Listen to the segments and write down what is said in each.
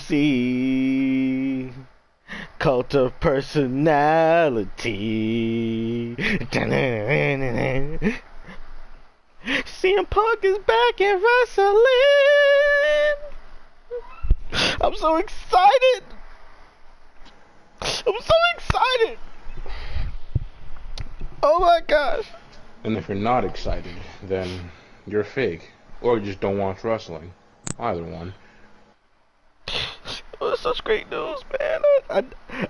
see. Cult of personality. CM Punk is back in wrestling. I'm so excited. I'm so excited. Oh my gosh. And if you're not excited, then you're fake. Or you just don't watch wrestling. Either one. Oh, it's such great news, man.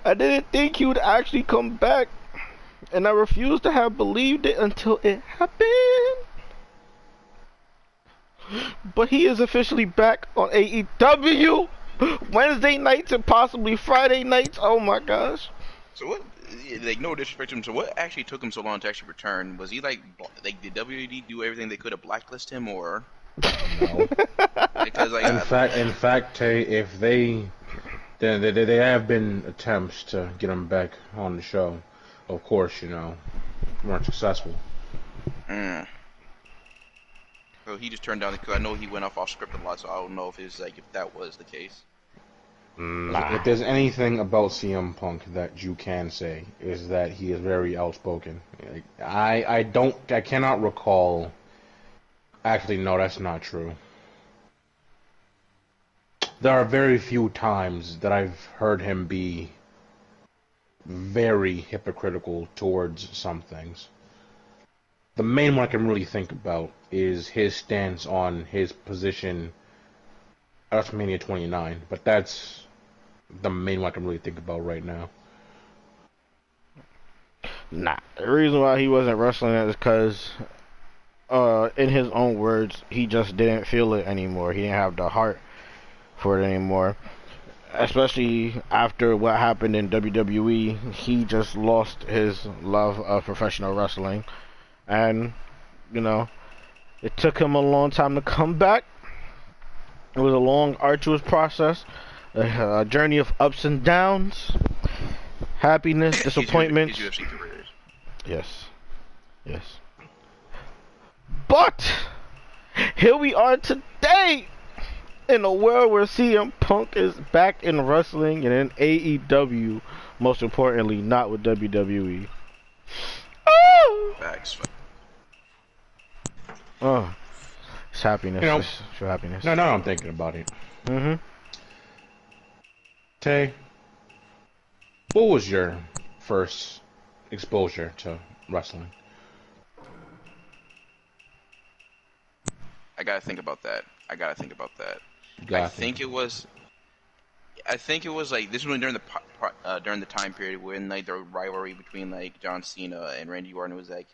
I didn't think he would actually come back. And I refused to have believed it until it happened. But he is officially back on AEW. Wednesday nights and possibly Friday nights. Oh my gosh. So what? Like, no disrespect to him. So what actually took him so long to actually return? Was he like did WWE do everything they could to blacklist him, or? No. Because like, in fact, Tay, if they have been attempts to get him back on the show. Of course, weren't successful. So he just turned down because I know he went off script a lot. So I don't know if it's like if that was the case. Nah. If there's anything about CM Punk that you can say is that he is very outspoken. Like, I cannot recall. Actually, no, that's not true. There are very few times that I've heard him be very hypocritical towards some things. The main one I can really think about is his stance on his position at WrestleMania 29, but that's the main one I can really think about right now. Nah, the reason why he wasn't wrestling is because, in his own words, he just didn't feel it anymore. He didn't have the heart for it anymore. Especially after what happened in WWE, he just lost his love of professional wrestling. And, it took him a long time to come back. It was a long, arduous process. A journey of ups and downs, happiness, disappointment. His UFC career. Yes. But here we are today in a world where CM Punk is back in wrestling and in AEW, most importantly, not with WWE. Oh, Facts. oh, it's happiness. It's true happiness. No, I'm thinking about it. Tay, what was your first exposure to wrestling? I gotta think about that. I think it was like this was during the time period when like the rivalry between like John Cena and Randy Orton was like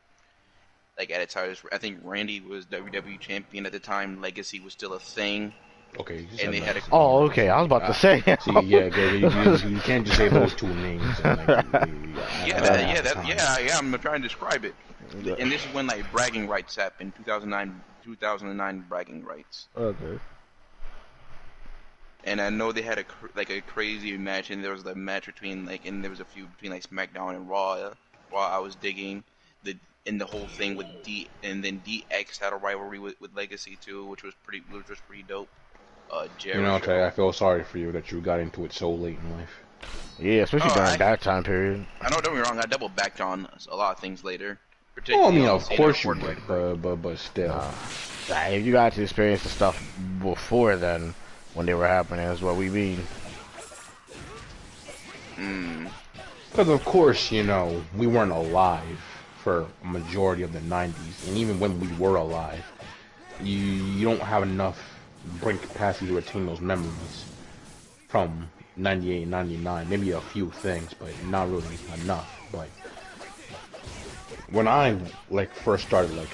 at its height. I think Randy was WWE champion at the time. Legacy was still a thing. Okay. And they had okay. I was about to say. See, you can't just say those two names. And, I'm trying to describe it. And this is when like bragging rights happened. 2009 bragging rights. Okay. And I know they had a crazy match, and there was the match between and there was a few between like SmackDown and Raw. While I was digging the whole thing with and then DX had a rivalry with Legacy too, which was pretty dope. Tay, I feel sorry for you that you got into it so late in life. Yeah, especially during that time period. I know, don't get me wrong, I double backed on a lot of things later. Oh, I mean, of course you did, but still. If you got to experience the stuff before then, when they were happening, is what we mean. Because of course, we weren't alive for a majority of the 90s, and even when we were alive, you don't have enough brain capacity to retain those memories from 98, 99. Maybe a few things, but not really enough. But when I first started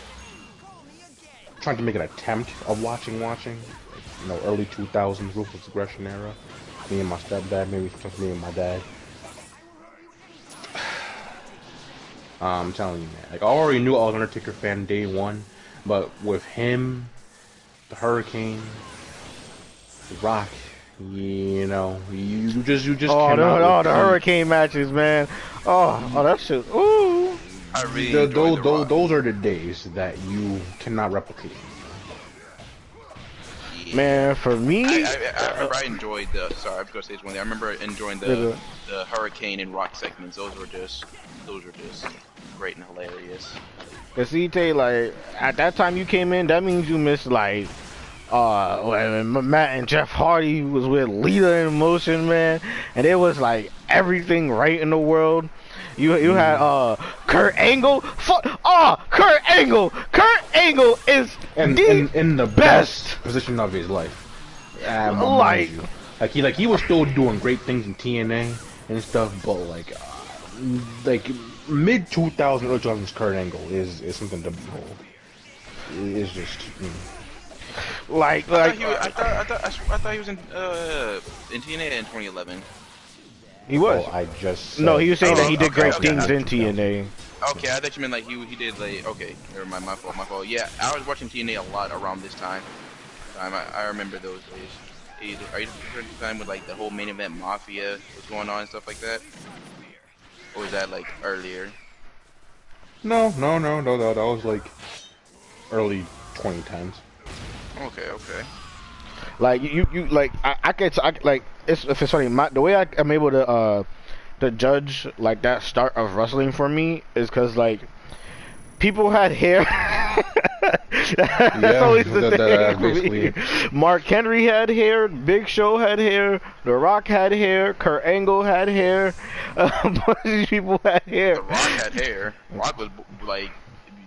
trying to make an attempt of watching, early 2000s Ruthless Aggression era, me and my stepdad, maybe just me and my dad. I'm telling you, man. I already knew I was an Undertaker fan day one, but with him, the Hurricane, the Rock, you just cannot. The Hurricane matches, man. Oh, that shit. Ooh. I really those are the days that you cannot replicate. Man, for me, I remember I enjoyed the. Sorry, I was gonna say this one thing. I remember enjoying nigga, the Hurricane and Rock segments. Those were just great and hilarious. cause CJ, like at that time you came in, that means you missed like when Matt and Jeff Hardy was with Lita in Motion, man, and it was like everything right in the world. You had Kurt Angle, Kurt Angle is And in the best position of his life. Like, Like he was still doing great things in TNA and stuff, but like mid 2000s, early 2000s Kurt Angle is something to behold. It's just. I thought he was in TNA in 2011. He was. Oh, I just said, No, he was saying that he did great okay. things in TNA. Okay, I thought you meant like he did like okay, never mind, my fault. Yeah, I was watching TNA a lot around this time. I remember those days. Are you the time with like the whole main event mafia was going on and stuff like that? Or was that like earlier? No, that was like early 2010s. Okay. Like you like I like it's funny. The way I'm able to judge like that start of wrestling for me is because like people had hair. That's always the thing for me. Mark Henry had hair. Big Show had hair. The Rock had hair. Kurt Angle had hair. A bunch of these people had hair. The Rock had hair. Rock was like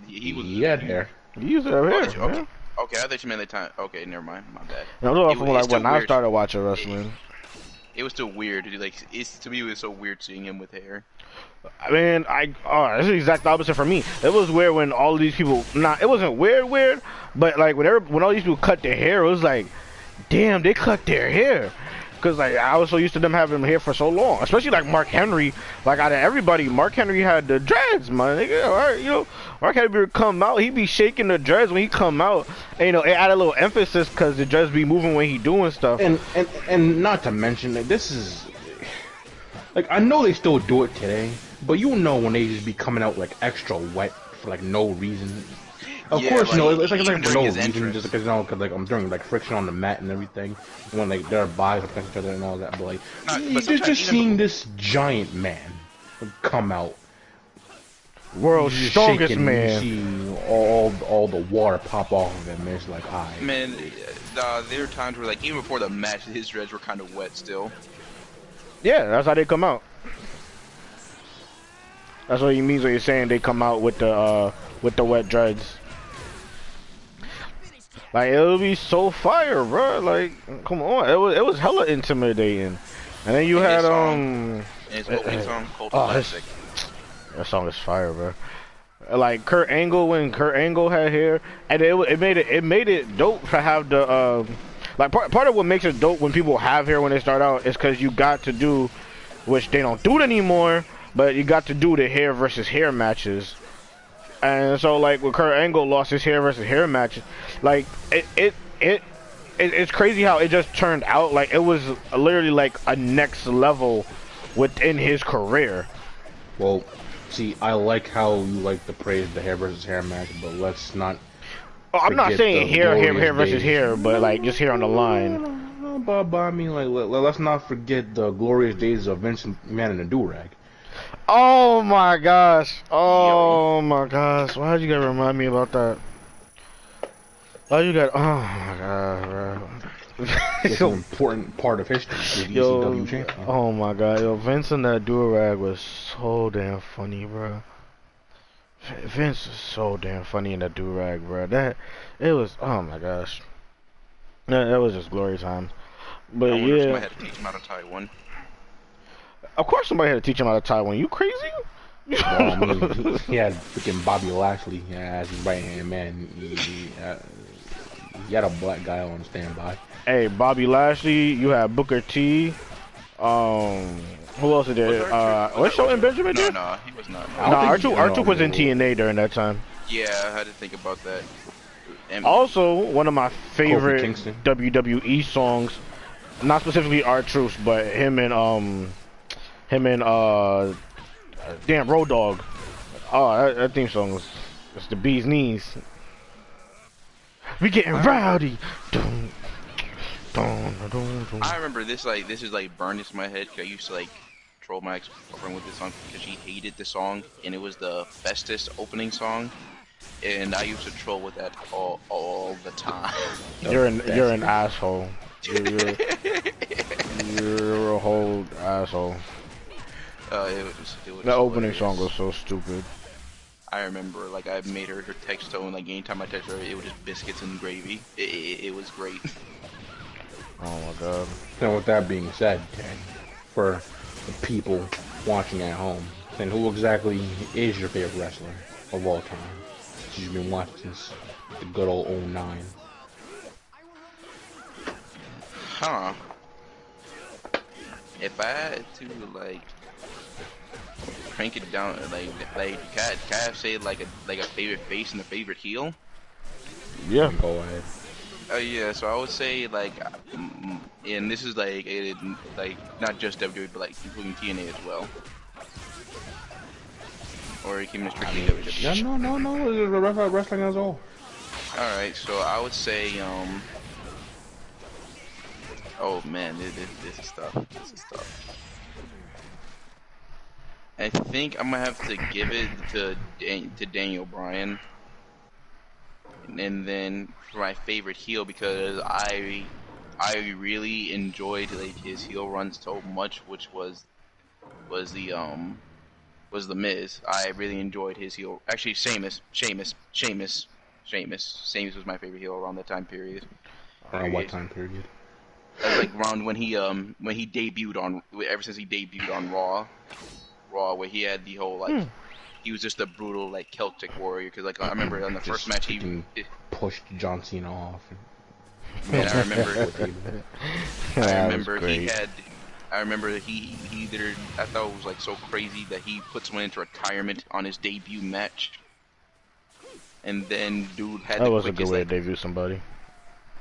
He had hair. He used to have hair. Okay. Okay, I thought you meant the time. Okay, never mind. My bad. I'm talking from like when I weird. started watching wrestling. It was still weird. Like to me, it was so weird seeing him with hair. I mean, that's the exact opposite for me. It was weird when all of these people. It wasn't weird, but like when all these people cut their hair, it was like, damn, they cut their hair. Cause like I was so used to them having hair for so long, especially like Mark Henry. Like out of everybody, Mark Henry had the dreads, man. Nigga, all right, you know, Mark Henry would come out, he be shaking the dreads when he come out. And, you know, it added a little emphasis cause the dreads be moving when he doing stuff. And not to mention that this is like I know they still do it today, but you know when they just be coming out like extra wet for like no reason. Of course, like, no, it's like for no reason, entrance. just because you know, cause like I'm doing like friction on the mat and everything, when like their bodies are against each other and all that. But like, just seeing this giant man come out, world's strongest shaking, man. You see all the water pop off of him. And it's like, Man, there are times where like even before the match, his dreads were kind of wet still. Yeah, that's how they come out. That's what he means when you're saying they come out with the wet dreads. Like it'll be so fire, bro. Like, come on, it was hella intimidating. And then you had his opening song, Cold oh, Classic. That song is fire, bro. Like Kurt Angle when Kurt Angle had hair, and it made it dope to have the like part of what makes it dope when people have hair when they start out is because you got to do, which they don't do it anymore, but you got to do the hair versus hair matches. And so, like, when Kurt Angle lost his hair versus hair match, like, it's crazy how it just turned out. Like, it was literally, like, a next level within his career. well, see, I like how you like to praise the hair versus hair match, but let's not. Oh, I'm not saying hair versus days. hair, but, like, just hair on the line. No, but I mean, like, let's not forget the glorious days of Vince McMahon in a do-rag. Oh my gosh. Oh my gosh. Why'd you gotta remind me about that? Oh my god, bro. It's an important part of history. The ECW champion. Oh my god, yo, Vince in that do-rag was so damn funny, bro. Vince was so damn funny in that do-rag, bro. It was, oh my gosh. That was just glory time. But I wonder if yeah. somebody had to teach him how to tie one. Of course somebody had to teach him how to tie one. You crazy? I mean, he had freaking Bobby Lashley as his right hand man. He had a black guy on standby. Hey, Bobby Lashley. You had Booker T. Who else is there? Was Shelton Benjamin there? No, he was not. No, R2 was in TNA during that time. Yeah, I had to think about that. And Also, one of my favorite Kingston. WWE songs, not specifically R-Truth, but him and damn Road Dogg. Oh, that theme song was it's the bee's knees. We getting rowdy. Dum, I remember this is like burned into my head. 'Cause I used to like troll my ex-girlfriend with this song because she hated the song, and it was the bestest opening song, and I used to troll with that all the time. You're an asshole. You're a whole asshole. It was The opening song hilarious. was so stupid. I remember like I made her text tone, like anytime I text her, it was just biscuits and gravy. It was great. Oh my god. And with that being said, for the people watching at home, then who exactly is your favorite wrestler of all time? You've been watching since the good old '09. Huh. If I had to like crank it down, can I say like a favorite face and a favorite heel? Yeah. Go ahead. Oh yeah, so I would say like, and this is like not just WWE, but like including TNA as well, or keeping it strictly Yeah, WWE. no. Wrestling as a whole. All right, so I would say oh man, this is tough. This is tough. I think I'm gonna have to give it to Daniel Bryan, and then for my favorite heel because I really enjoyed like his heel run so much, which was was the Miz. I really enjoyed his heel. Actually, Sheamus was my favorite heel around that time period. Around what time period? That's like around when he debuted on ever since he debuted on Raw, where he had the whole like he was just a brutal like Celtic warrior. Because like I remember on the first match pushed John Cena off. Man, I remember. I That was remember he great. had. I remember he did. I thought it was like so crazy that he put someone into retirement on his debut match, and then dude had That the was a good quickest way to like, debut somebody.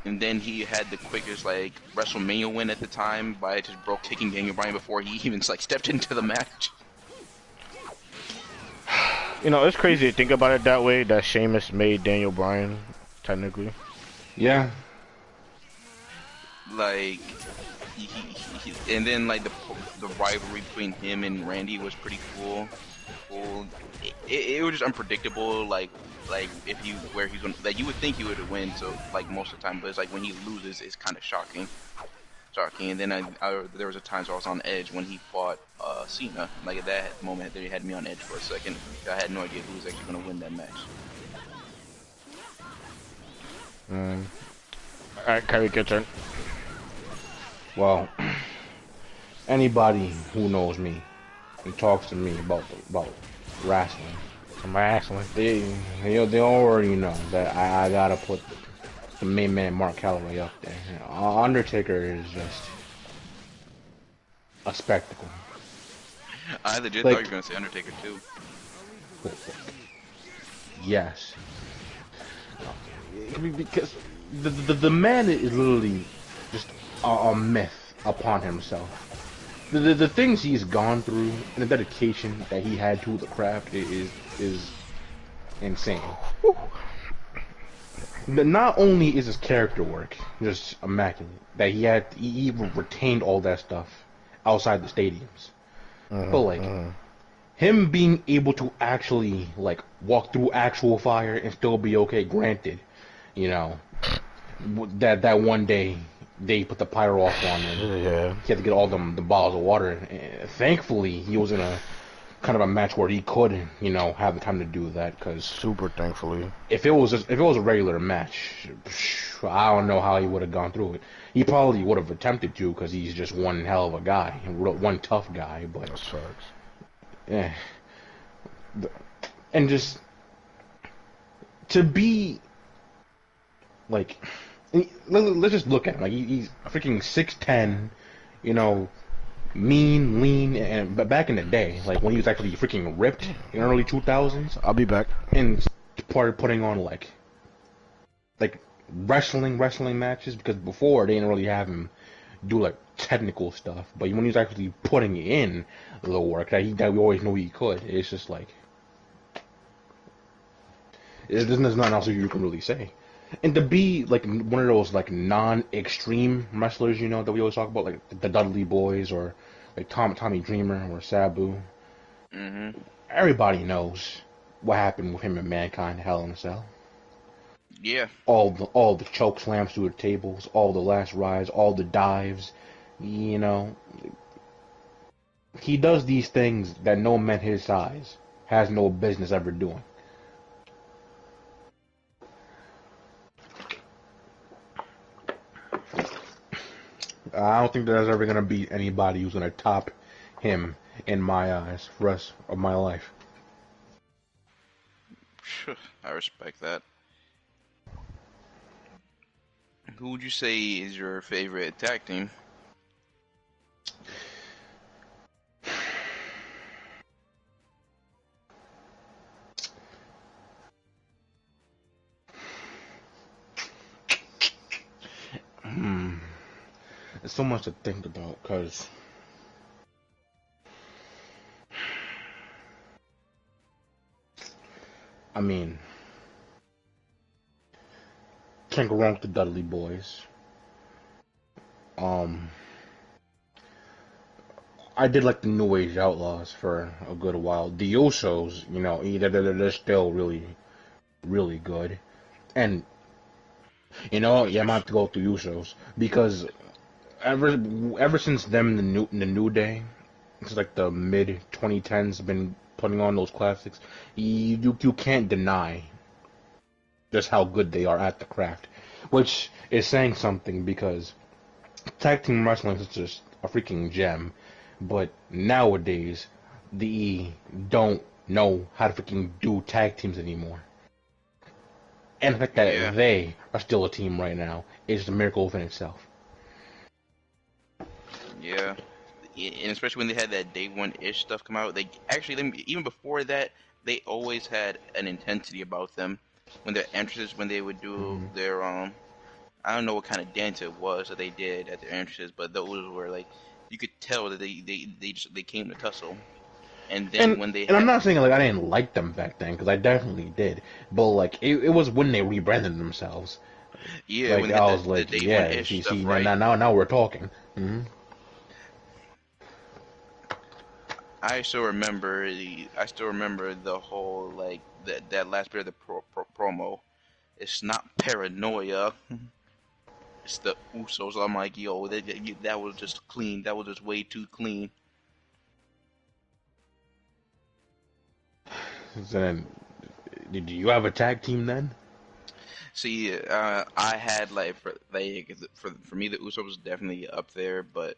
and then he had the quickest like WrestleMania win at the time by just broke kicking Daniel Bryan before he even like stepped into the match. You know, it's crazy to think about it that way. That Sheamus made Daniel Bryan, technically. Yeah. Like and then like the rivalry between him and Randy was pretty cool. It was just unpredictable. Like if you where he's gonna like you would think he would win. So like most of the time, but it's like when he loses, it's kind of shocking. And then there was a time so I was on edge when he fought Cena. Like at that moment, they had me on edge for a second. I had no idea who was actually gonna win that match. Alright, Kyrie, your turn. Well, anybody who knows me and talks to me about wrestling, I'm wrestling. they already know that I gotta put the main man Mark Calloway up there. You know, Undertaker is just a spectacle. I legit Like- thought you were gonna say Undertaker too. Yes, because the man is literally just a myth upon himself. The things he's gone through and the dedication that he had to the craft is insane. Not only is his character work just immaculate, that he even retained all that stuff outside the stadiums, but like him being able to actually like walk through actual fire and still be okay. Granted, you know that one day they put the pyro off on him. Yeah. He had to get all the bottles of water. And thankfully, he was in a kind of a match where he could, you know, have the time to do that. Because Super thankfully. if it was a regular match, I don't know how he would have gone through it. He probably would have attempted to because he's just one hell of a guy, one tough guy. But That sucks. yeah, and just to be like, let's just look at him. Like he's freaking 6'10", you know, mean, lean, but back in the day, like when he was actually freaking ripped in the early 2000s, I'll be back. and started putting on like wrestling matches because before they didn't really have him do like technical stuff, but when he was actually putting in the work that we always knew he could, it's just like there's nothing else you can really say. And to be like one of those like non-extreme wrestlers, you know, that we always talk about, like the Dudley Boys or like Tommy Dreamer or Sabu. Mhm. Everybody knows what happened with him and Mankind Hell in a Cell. Yeah. All the choke slams through the tables, all the last rides, all the dives. You know, he does these things that no man his size has no business ever doing. I don't think there's ever gonna be anybody who's gonna top him in my eyes for the rest of my life. I respect that. Who would you say is your favorite tag team? Hmm. There's so much to think about, cause I mean, can't go wrong with the Dudley Boys. Um, I did like the New Age Outlaws for a good while. The Usos, you know, they're still really good. And you know, yeah, I might have to go with the Usos because ever ever since them the New Day, it's like the mid 2010s, been putting on those classics. You can't deny just how good they are at the craft, which is saying something because tag team wrestling is just a freaking gem. But nowadays, the don't know how to freaking do tag teams anymore. And the fact Yeah. that they are still a team right now is a miracle within itself. Yeah. And especially when they had that day one ish stuff come out, they actually even before that they always had an intensity about them. When their entrances, when they would do Hmm. their I don't know what kind of dance it was that they did at their entrances, but those were like you could tell that they came to tussle. And then And when they and I'm had not saying like I didn't like them back then because I definitely did, but like it was when they rebranded themselves. yeah when Like they I had was the like, day one yeah, ish see stuff, now right? now we're talking. Hmm. I still remember the whole like that last bit of the promo. It's not paranoia. It's the Usos. I'm like, yo, that was just clean. That was just way too clean. So then, did you have a tag team then? See, I had for me the Usos was definitely up there, but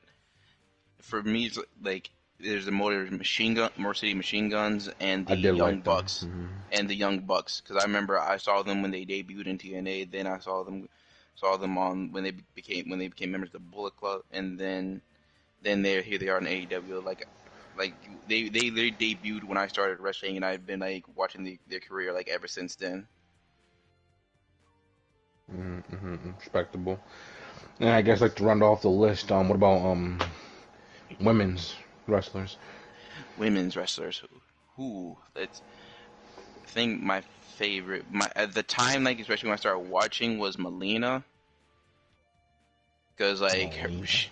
for me it's like there's the Motor City Machine Guns and I the did Young like them. Bucks Hmm. because I remember I saw them when they debuted in TNA. Then I saw them on when they became members of the Bullet Club, and then here they are in AEW. Like they debuted when I started wrestling, and I've been like watching their career like ever since then. Respectable. And I guess like to round off the list, what about women's wrestlers? Women's wrestlers, who that's I think my favorite my at the time, like especially when I started watching, was Melina, because like Molina.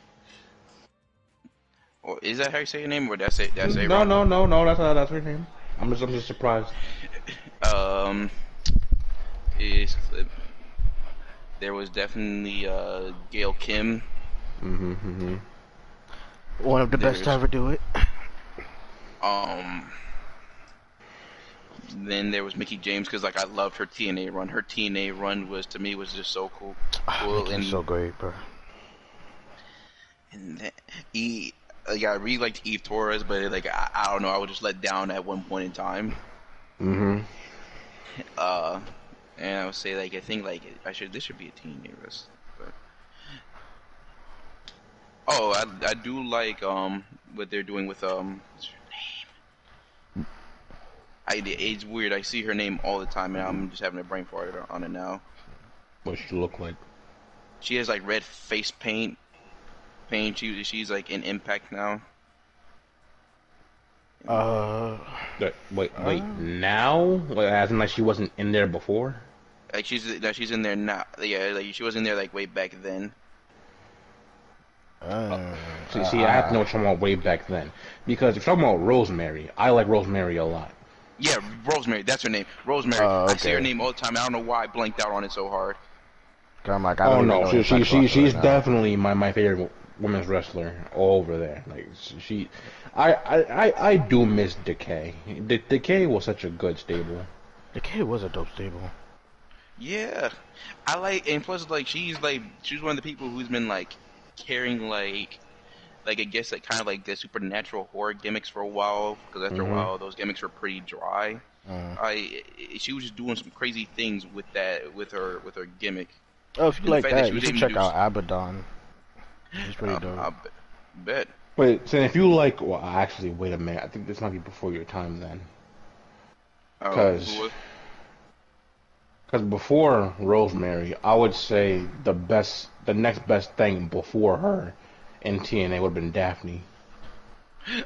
or is that how you say your name, or did I say it No, wrong? no, no, no. That's her name. I'm just surprised. Um, is there was definitely Gail Kim. Mm-hmm. One of the best to There's ever do it. um Then there was Mickey James because like I loved her TNA run. Her TNA run was to me was just so cool, cool Mickey was so great, bro. and that, he like I really liked Eve Torres, but like I don't know, I was just let down at one point in time. Mm-hmm. Uh, and I would say like I think like this should be a TNA wrestler, but oh I do like what they're doing with what's her it's weird. I see her name all the time, and I'm just having a brain fart on it now. What she look like? She has like red face paint. She's like in Impact now. Uh, Wait, uh, now? Like, as in like she wasn't in there before? Like she's in there now. Yeah, like she was in there like way back then. Uh, See, I have to know what you're talking about way back then. Because if you're talking about Rosemary, I like Rosemary a lot. Yeah, Rosemary. That's her name. Rosemary. I see her okay. name all the time. I don't know why I blanked out on it so hard. 'Cause I'm like, I Oh don't even no, know any sex wrestler she's right now. definitely my favorite women's wrestler all over there. Like I do miss Decay. Decay was such a good stable. The kid was a dope stable. Yeah, I like, and plus like she's one of the people who's been like carrying like I guess like kind of like the supernatural horror gimmicks for a while, because after a Hmm. while those gimmicks were pretty dry. Uh, She was just doing some crazy things with that with her gimmick, oh, if you and the like fact that that, she you was should able to check do out Abaddon. He's pretty dope. I bet. Wait, so if you like, well, actually, wait a minute. I think this might be before your time then, Who because was? before Rosemary, I would say the next best thing before her in TNA would have been Daphne.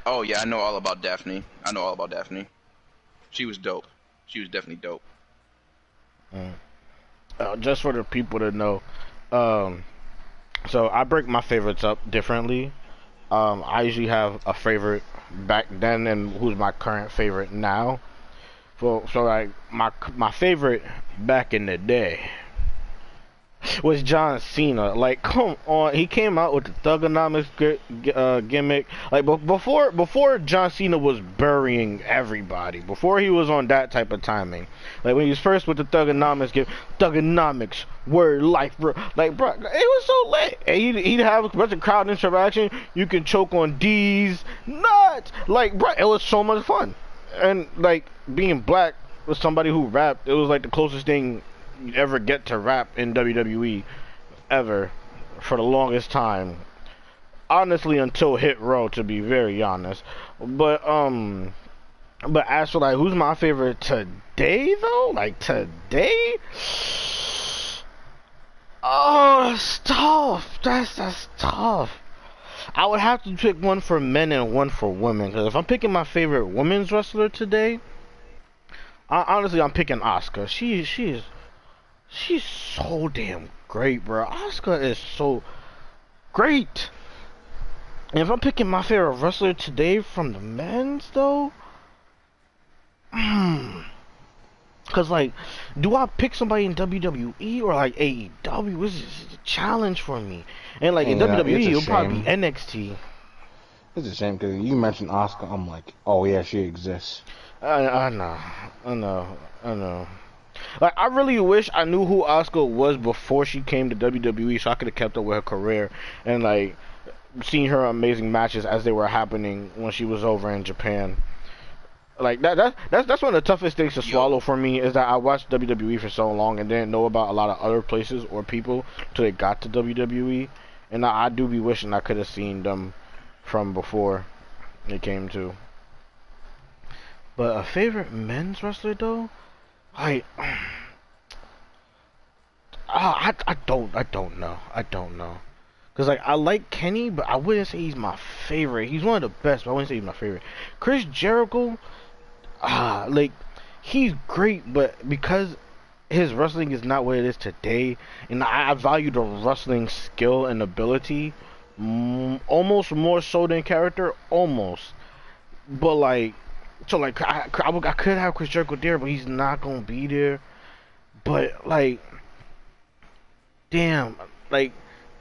Oh yeah, I know all about Daphne. I know all about Daphne. She was dope. She was definitely dope. Just for the people to know, um, so I break my favorites up differently. I usually have a favorite back then and who's my current favorite now. So like my favorite back in the day was John Cena. Like, come on, he came out with the Thugonomics gimmick. Like, before John Cena was burying everybody, before he was on that type of timing. Like when he was first with the Thugonomics, word life, bro. Like, bro, it was so lit. And he'd have a bunch of crowd interaction. You can choke on D's nuts. Like, bro, it was so much fun. And like being black with somebody who rapped, it was like the closest thing you ever get to rap in WWE ever for the longest time. Honestly, until Hit Row, to be very honest. But as for like who's my favorite today though, like today, oh, that's tough. That's tough. I would have to pick one for men and one for women. Because if I'm picking my favorite women's wrestler today, honestly, I'm picking Asuka. She's so damn great, bro. Asuka is so great. And if I'm picking my favorite wrestler today from the men's, though, because, like, do I pick somebody in WWE or, like, AEW? This is a challenge for me. And, like, in And it's WWE, a it'll probably be shame. NXT. It's a shame because you mentioned Oscar. I'm like, oh yeah, she exists. I know. I know. I know. Like, I really wish I knew who Asuka was before she came to WWE so I could have kept up with her career and, like, seen her amazing matches as they were happening when she was over in Japan. Like that's one of the toughest things to swallow Yo, for me is that I watched WWE for so long and didn't know about a lot of other places or people till they got to WWE, and I do be wishing I could have seen them from before they came to. But a favorite men's wrestler though, I I don't know. Cause like I like Kenny, but I wouldn't say he's my favorite. He's one of the best, but I wouldn't say he's my favorite. Chris Jericho, like he's great, but because his wrestling is not what it is today, and I value the wrestling skill and ability almost more so than character, almost. But like, so like I could have Chris Jericho there, but he's not gonna be there. But like, damn, like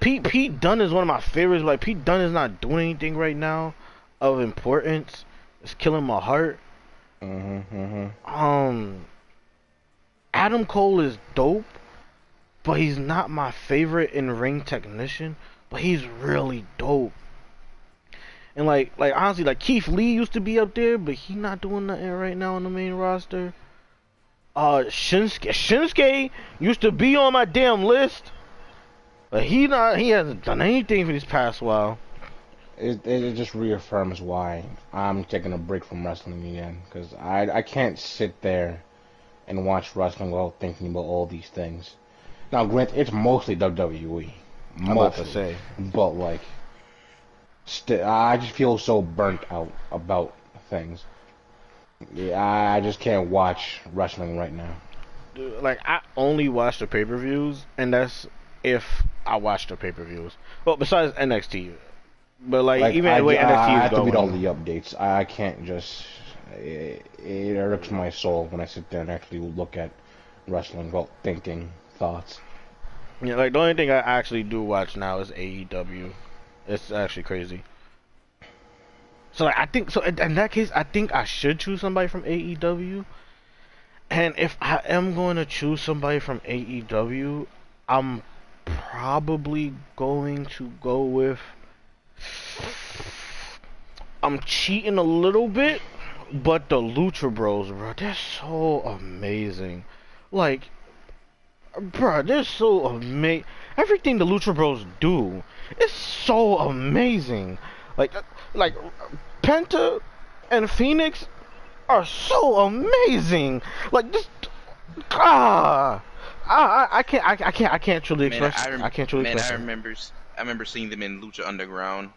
Pete Dunne is one of my favorites. Like Pete Dunne is not doing anything right now of importance. It's killing my heart. Mm-hmm. Um, Adam Cole is dope, but he's not my favorite in ring technician. But he's really dope. And like honestly, like Keith Lee used to be up there, but he's not doing nothing right now on the main roster. Shinsuke used to be on my damn list, but he hasn't done anything for this past while. It just reaffirms why I'm taking a break from wrestling again because I can't sit there and watch wrestling without thinking about all these things. Now, granted, it's mostly WWE, I'm about to mostly, say. but like, I just feel so burnt out about things. Yeah, I just can't watch wrestling right now. like I only watch the pay-per-views, and that's if I watch the pay-per-views. Well, besides NXT, but like Like even the way I NXT is have to read all going, the updates. I can't just. It irks my soul when I sit there and actually look at wrestling while thinking thoughts. yeah, like the only thing I actually do watch now is AEW. It's actually crazy. So like I think so in that case, I think I should choose somebody from AEW. And if I am going to choose somebody from AEW, I'm probably going to go with. I'm cheating a little bit, but the Lucha Bros, bro, they're so amazing. Like, bro, they're so amazing. Everything the Lucha Bros do is so amazing. Like, like Penta and Phoenix are so amazing. Like this, I can't truly Man, express. I can't truly man, express it. I remember seeing them in Lucha Underground.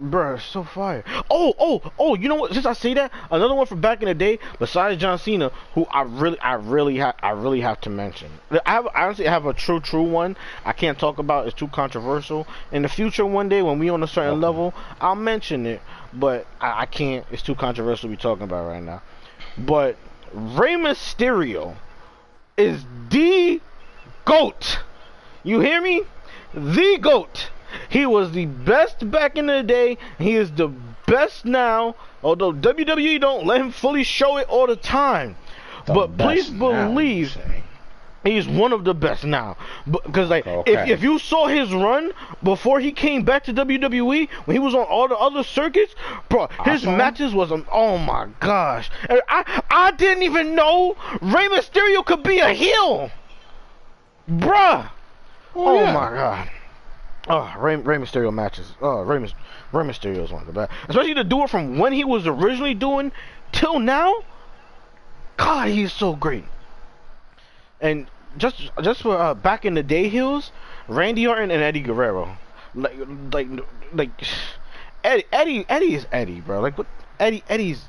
Bruh, so fire. Oh, you know what? Since I say that, another one from back in the day, besides John Cena, who I really have to mention. I honestly have a true one I can't talk about. It's too controversial. In the future, one day when we on a certain level, I'll mention it. But I can't. It's too controversial to be talking about right now. But Rey Mysterio is the GOAT. You hear me? The GOAT. He was the best back in the day. He is the best now. Although WWE don't let him fully show it all the time. But please believe he's one of the best now. Because like if you saw his run before he came back to WWE, when he was on all the other circuits, bro, his matches was oh my gosh. I didn't even know Rey Mysterio could be a heel. Bruh. Oh my god. Oh, Rey Mysterio matches. Oh, Rey Mysterio is one of the best. Especially to do it from when he was originally doing till now. God, he's so great. And just for back in the day heels, Randy Orton and Eddie Guerrero. Like Eddie is Eddie, bro. Like what Eddie's.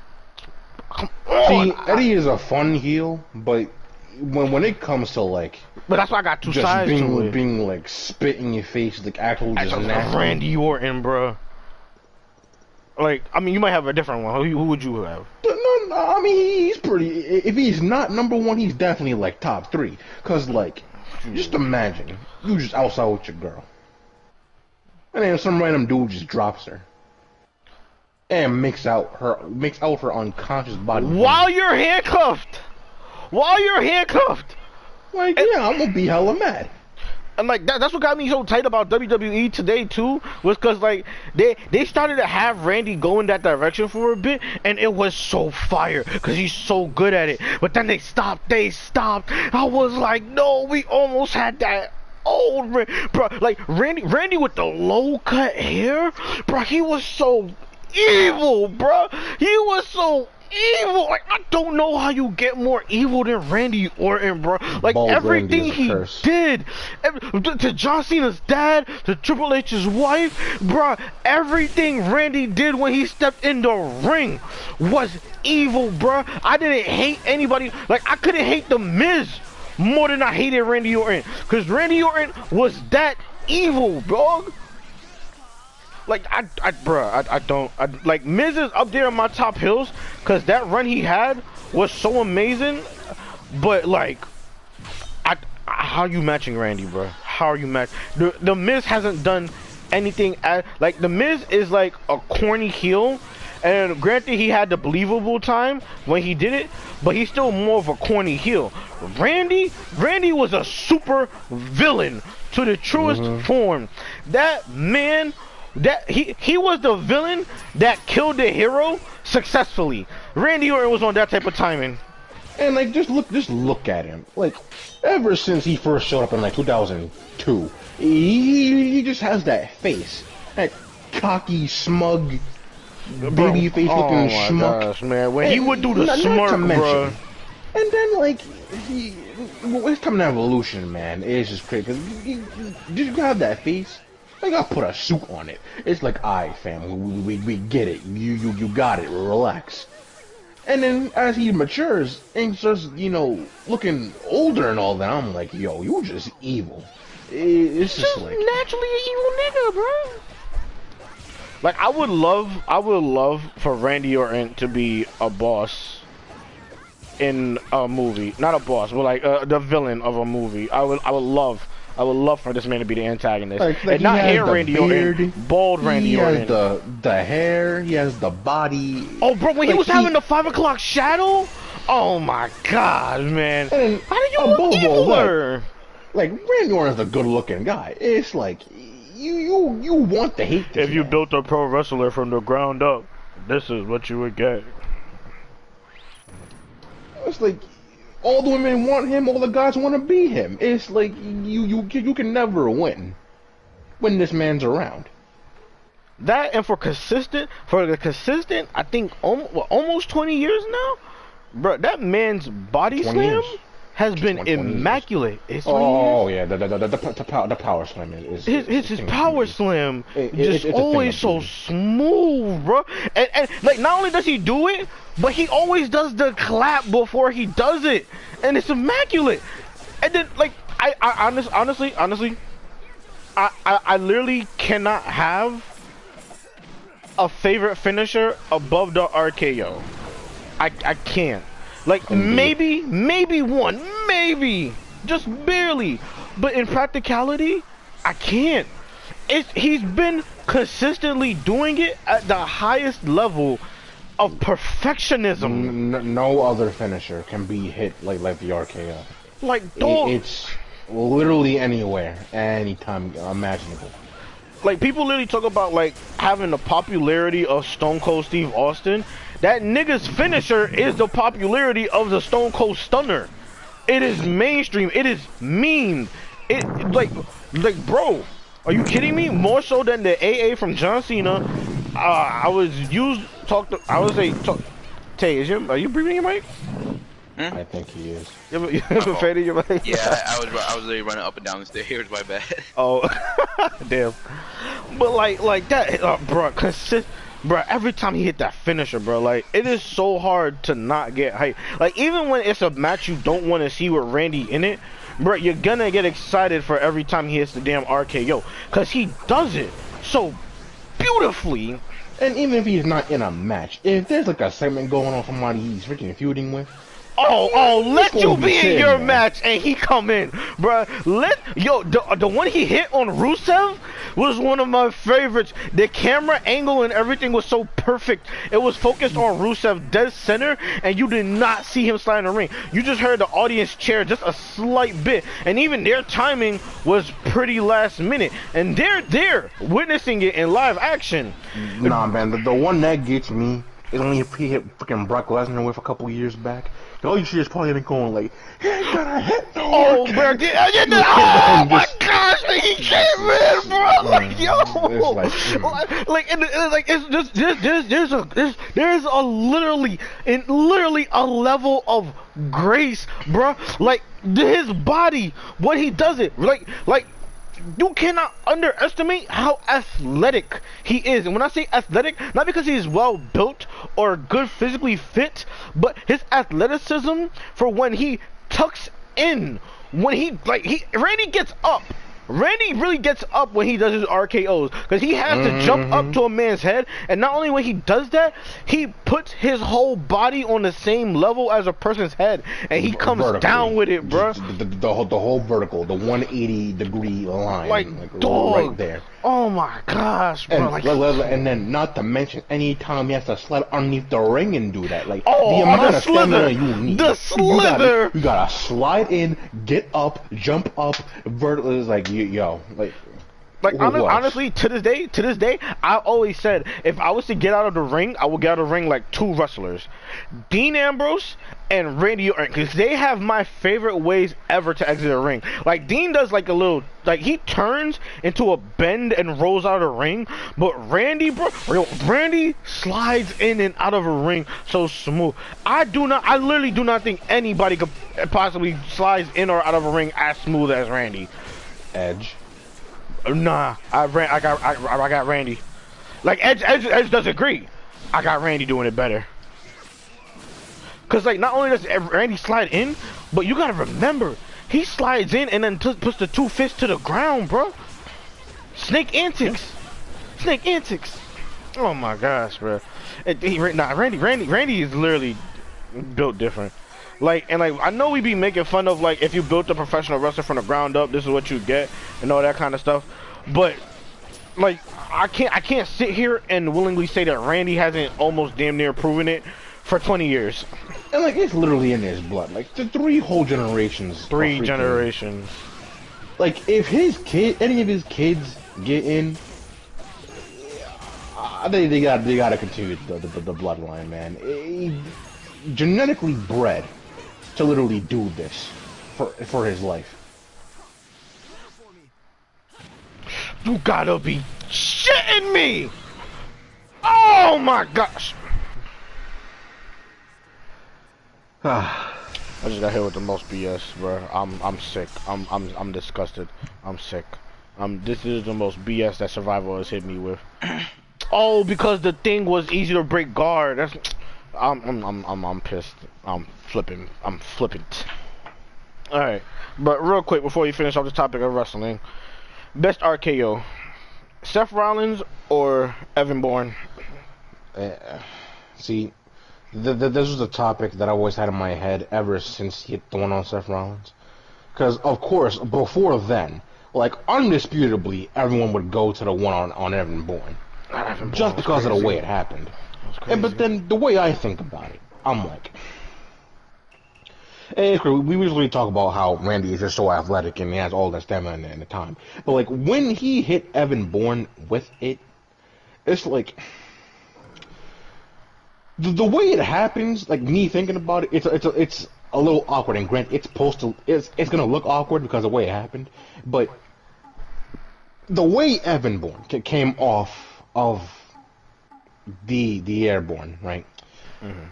Come on. See, Eddie is a fun heel, but when it comes to like. But that's why I got two sides to it. Being like spit in your face, like actual just nasty. Randy Orton, bro. Like, I mean, you might have a different one. Who would you have? No, I mean, he's pretty. If he's not number one, he's definitely like top 3. Cause like, just imagine you just outside with your girl, and then some random dude just drops her, and makes out her unconscious body while you're handcuffed. Like, yeah, I'm gonna be hella mad. And like that's what got me so tight about WWE today too, was cause like they started to have Randy go in that direction for a bit, and it was so fire, cause he's so good at it. But then they stopped. I was like, no, we almost had that old bro. Like Randy with the low cut hair, bro. He was so evil, bro. He was so evil. Like, I don't know how you get more evil than Randy Orton, bro. Like, Bald everything he curse. did, to John Cena's dad, to Triple H's wife, bro, everything Randy did when he stepped in the ring was evil, bro. I didn't hate anybody. Like, I couldn't hate The Miz more than I hated Randy Orton, because Randy Orton was that evil, dog. Like, I don't, like, Miz is up there in my top hills, because that run he had was so amazing, but, like, how are you matching Randy, bro? How are you matching? The Miz hasn't done anything, like, The Miz is, like, a corny heel, and granted, he had the believable time when he did it, but he's still more of a corny heel. Randy was a super villain to the truest form. That man... That he was the villain that killed the hero successfully. Randy Orton was on that type of timing. And like, just look at him. Like, ever since he first showed up in like 2002, he just has that face, that cocky, smug, baby face looking schmuck. Gosh, man, when he would do the smirk, bro. And then like, it's coming to Evolution, man. It's just crazy because you have that face. I gotta put a suit on it. It's like, alright, fam, we get it. You got it. Relax. And then as he matures and just, looking older and all that, I'm like, yo, you just evil. It's just like naturally an evil nigga, bro. Like I would love for Randy Orton to be a boss in a movie, not a boss, but like the villain of a movie. I would love for this man to be the antagonist, like and not hair Randy Orton, bald Randy Orton. He has the hair, he has the body. Oh, bro, when he was having the 5 o'clock shadow, oh my god, man, how do you look eviler? Like Randy Orton's a good-looking guy. It's like you want to hate this. If you built a pro wrestler from the ground up, this is what you would get. It's like all the women want him, all the guys want to be him. It's like you can never win when this man's around. That and for the consistent, I think almost 20 years now, bro. That man's body slam has been immaculate. It's yeah, the power slam is his power slam just always so smooth, bro. And like not only does he do it, but he always does the clap before he does it, and it's immaculate. And then like I honestly, I literally cannot have a favorite finisher above the RKO. I can't. Like maybe one, maybe just barely, but in practicality, I can't. He's been consistently doing it at the highest level of perfectionism. No other finisher can be hit like the RKO. Like dog, it's literally anywhere, anytime imaginable. Like people literally talk about like having the popularity of Stone Cold Steve Austin. That nigga's finisher is the popularity of the Stone Cold Stunner. It is mainstream. It is meme. It like bro, are you kidding me? More so than the AA from John Cena. Tay, are you breathing your mic? I think he is. You have a fade in your mic? Yeah, I was literally running up and down the stairs. My bad. Oh, damn. But like that, bro, bro, every time he hit that finisher, bro, like, it is so hard to not get hyped. Like, even when it's a match you don't want to see with Randy in it, bro, you're gonna get excited for every time he hits the damn RKO. Because he does it so beautifully. And even if he's not in a match, if there's like a segment going on somebody he's freaking feuding with, let you be in your match and he come in, bruh. The one he hit on Rusev was one of my favorites. The camera angle and everything was so perfect. It was focused on Rusev dead center, and you did not see him slide in the ring. You just heard the audience cheer just a slight bit, and even their timing was pretty last minute. And they're there witnessing it in live action. Nah, man, the one that gets me is when he hit freaking Brock Lesnar with a couple years back. All you see is probably going like, he ain't gonna hit no oh, bro, oh my gosh, he came in, bro. Like, yo, there's a literally a level of grace, bro. Like his body, what he does it, like. You cannot underestimate how athletic he is. And when I say athletic, not because he's well built or good physically fit, but his athleticism for when he tucks in, when Randy gets up. Randy really gets up when he does his RKOs, because he has to jump up to a man's head, and not only when he does that, he puts his whole body on the same level as a person's head, and he comes vertically down with it, bro. The whole vertical, the 180-degree line, like dog, right there. Oh my gosh, bro! And then, not to mention, anytime he has to slide underneath the ring and do that, like the amount of stamina you need, the slither. You gotta slide in, get up, jump up, vertical. It's like honestly, to this day, I always said if I was to get out of the ring, I would get out of the ring like two wrestlers, Dean Ambrose and Randy Orton, because they have my favorite ways ever to exit a ring. Like Dean does like a little, like he turns into a bend and rolls out of the ring, but Randy slides in and out of a ring so smooth. I literally do not think anybody could possibly slide in or out of a ring as smooth as Randy. Edge. Nah, I got Randy. Like Edge does agree. I got Randy doing it better. Cause like not only does Randy slide in, but you gotta remember he slides in and then puts the 2 fists to the ground, bro. Snake antics, snake antics. Oh my gosh, bro. Randy is literally built different. Like, and like I know we be making fun of like if you built a professional wrestler from the ground up, this is what you get and all that kind of stuff. But like I can't sit here and willingly say that Randy hasn't almost damn near proven it for 20 years. And like it's literally in his blood. Like the 3 whole generations. 3 generations. Like if any of his kids get in, I think they gotta continue the bloodline, man. Genetically bred to literally do this for his life. You gotta be shitting me! Oh my gosh! I just got hit with the most BS, bro. I'm sick. I'm disgusted. I'm sick. This is the most BS that Survival has hit me with. Oh, because the thing was easy to break guard. That's I'm pissed. I'm flipping. I'm flippant. All right, but real quick before you finish off the topic of wrestling, best RKO, Seth Rollins or Evan Bourne? See, this was a topic that I always had in my head ever since he hit the one on Seth Rollins. Because of course, before then, like undisputably, everyone would go to the one on Evan Bourne, just because of the way it happened. But then the way I think about it, I'm like, we usually talk about how Randy is just so athletic and he has all that stamina and the time. But like when he hit Evan Bourne with it, it's like the way it happens. Like me thinking about it, it's a little awkward. And Grant, it's gonna look awkward because of the way it happened. But the way Evan Bourne came off of the airborne, right? Mm-hmm.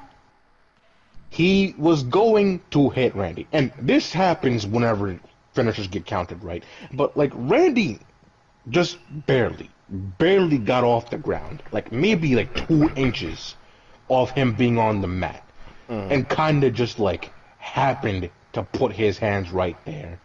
He was going to hit Randy, and this happens whenever finishers get counted, right? But like Randy just barely got off the ground, like maybe like 2 inches of him being on the mat, and kind of just like happened to put his hands right there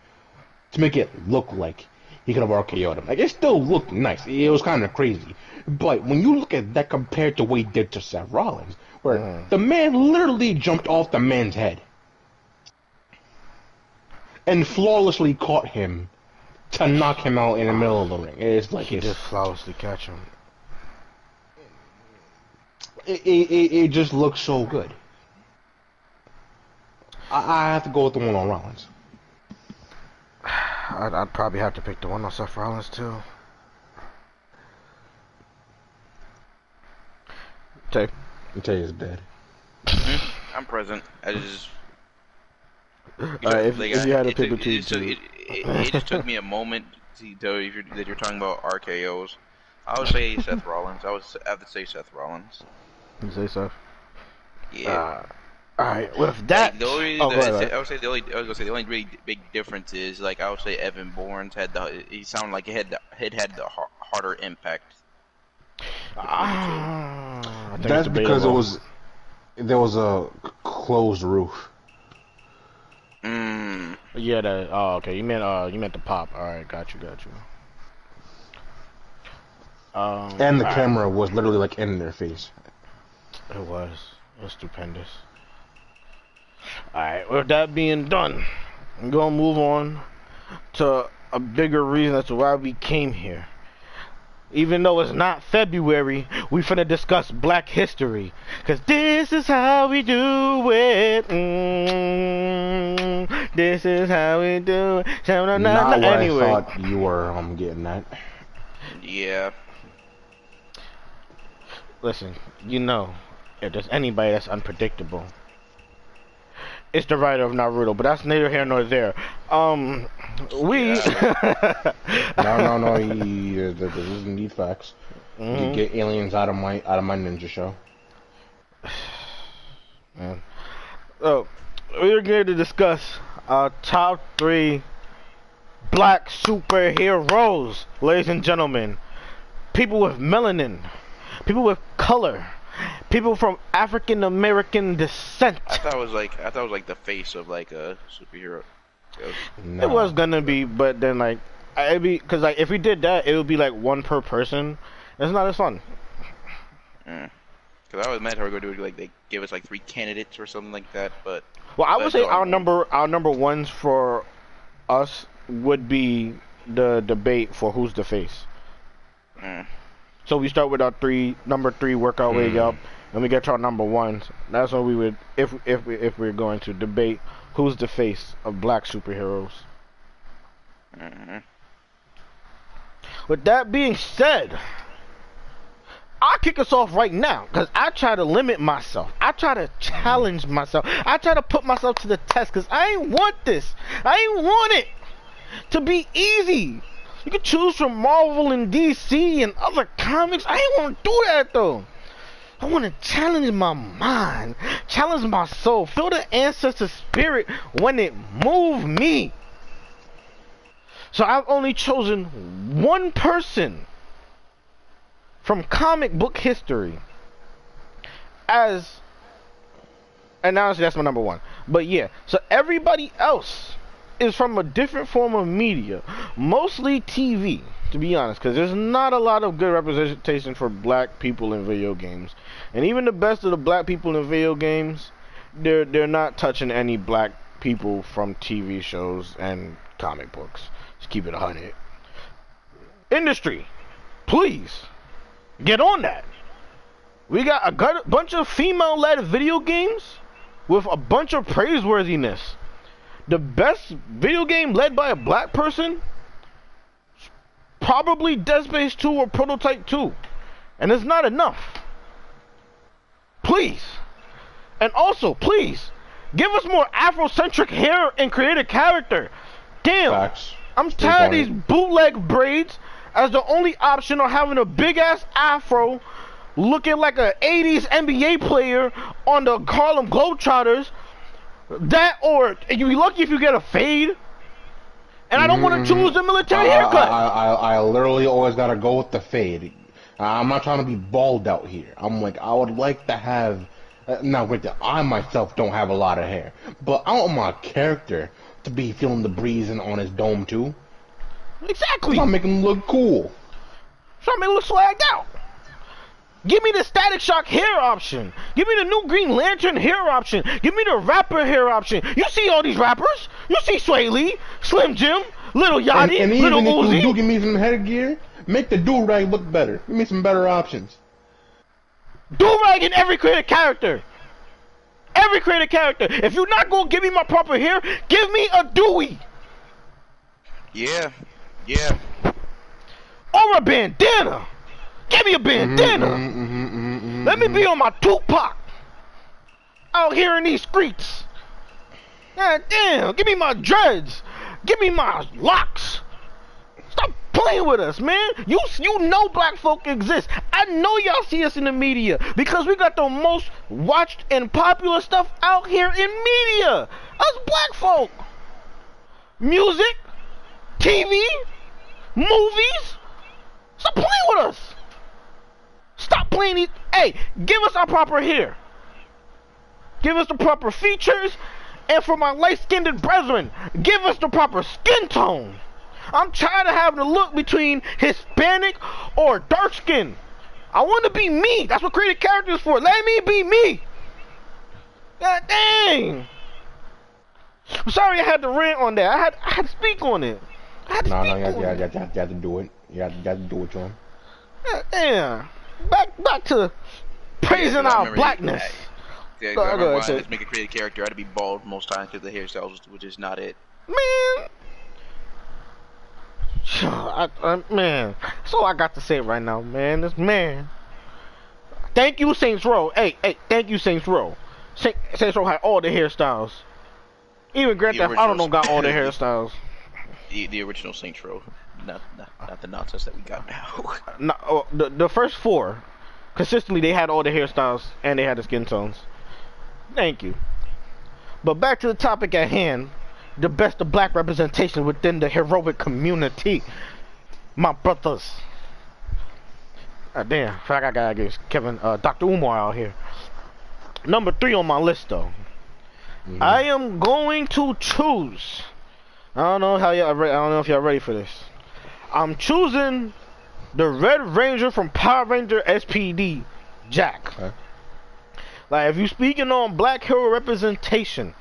to make it look like he could have RKO'd him. Like it still looked nice. It was kind of crazy. But when you look at that compared to what he did to Seth Rollins, where the man literally jumped off the man's head and flawlessly caught him to knock him out in the middle of the ring. It's like he just flawlessly catch him. It just looks so good. I have to go with the one on Rollins. I'd probably have to pick the one on Seth Rollins too. Tay is dead. I'm present. I just. If you had to pick between two, it just took me a moment to tell you that you're talking about RKOs. I would say Seth Rollins. I would have to say Seth Rollins. You say Seth? Yeah. Alright, with that, like, I would say the only really big difference is like I would say Evan Bourne's he sounded like it had the harder impact. That's because there was a closed roof. Yeah, okay. You meant the pop. All right, got you. And the camera was literally like in their face. It was stupendous. All right, with that being done, I'm gonna move on to a bigger reason as to why we came here. Even though it's not February, we finna discuss Black History. Cause this is how we do it. This is how we do it. Not what anyway. I thought you were getting that. Yeah. Listen, if there's anybody that's unpredictable, it's the writer of Naruto, but that's neither here nor there. No, this is indeed facts. You get aliens out of my ninja show. Man. So, we're going to discuss our top 3 black superheroes, ladies and gentlemen. People with melanin, people with color, People from African American descent. I thought it was like the face of like a superhero. It was No. gonna be, but then like, it'd be because like if we did that, it would be like one per person. It's not as fun. Because I was mad how we're going to do like they give us like 3 candidates or something like that, but. Well, I would say no, our number ones for us would be the debate for who's the face. So we start with our number three, work our way up, and we get to our number ones. That's what we would, if we're going to debate who's the face of black superheroes. With that being said, I'll kick us off right now because I try to limit myself. I try to challenge myself. I try to put myself to the test because I ain't want this. I ain't want it to be easy. You can choose from Marvel and DC and other comics. I ain't want to do that though. I want to challenge my mind, challenge my soul, feel the ancestor spirit when it move me. So I've only chosen one person from comic book history as, and honestly that's my number one. But yeah, so everybody else is from a different form of media, mostly TV, to be honest, because there's not a lot of good representation for black people in video games. And even the best of the black people in video games, they're not touching any black people from TV shows and comic books. Just keep it 100. Industry, please get on that. We got a bunch of female-led video games with a bunch of praiseworthiness. The best video game led by a black person, probably Dead Space 2 or Prototype 2. And it's not enough. Please. And also, please, give us more Afrocentric hair and create a character. Damn. Facts. I'm tired of these bootleg braids as the only option, or having a big-ass afro looking like an 80s NBA player on the Harlem Globetrotters. That, or you be lucky if you get a fade. And I don't want to choose the military haircut. I literally always gotta go with the fade. I'm not trying to be bald out here. I'm like, I would like to have. Now, granted, I myself don't have a lot of hair, but I want my character to be feeling the breeze on his dome too. Exactly. I'm making him look cool. Trying to make him look swagged out. Give me the Static Shock hair option. Give me the new Green Lantern hair option. Give me the rapper hair option. You see all these rappers? You see Sway Lee, Slim Jim, Little Yachty, and Little even if Uzi. you do give me some headgear, make the do-rag look better. Give me some better options. Do-rag in every created character. Every created character. If you're not going to give me my proper hair, give me a Dewey. Yeah. Or a bandana. Give me a bandana. Let me be on my Tupac. Out here in these streets. God damn. Give me my dreads. Give me my locks. Stop playing with us, man. You know black folk exist. I know y'all see us in the media because we got the most watched and popular stuff out here in media. Us black folk. Music, TV, movies. Stop playing with us. Stop playing these. Hey, give us our proper hair. Give us the proper features. And for my light-skinned brethren, give us the proper skin tone. I'm tired of having to look between Hispanic or dark skin. I want to be me. That's what created characters for. Let me be me. God dang. I'm sorry I had to rant on that. I had to speak on it. You have to do it. You have to do it, John. God damn. Back to praising our blackness. I remember when I just make a creative character, I had to be bald most times because the hairstyles was just not it. Man, man, that's all I got to say right now, man. Man. Thank you, Saints Row. Hey, thank you, Saints Row. Saints Row had all the hairstyles. Even Grand Theft Auto got all the hairstyles. The original Saints Row, not the nonsense that we got now. No, the first 4, consistently they had all the hairstyles and they had the skin tones. Thank you. But back to the topic at hand. The best of black representation within the heroic community. My brothers. Damn, I gotta get Kevin, Dr. Umar out here. Number 3 on my list, though. I am going to choose. I don't know how y'all. I don't know if y'all ready for this. I'm choosing the Red Ranger from Power Ranger SPD, Jack. Okay. Like, if you speaking on black hero representation,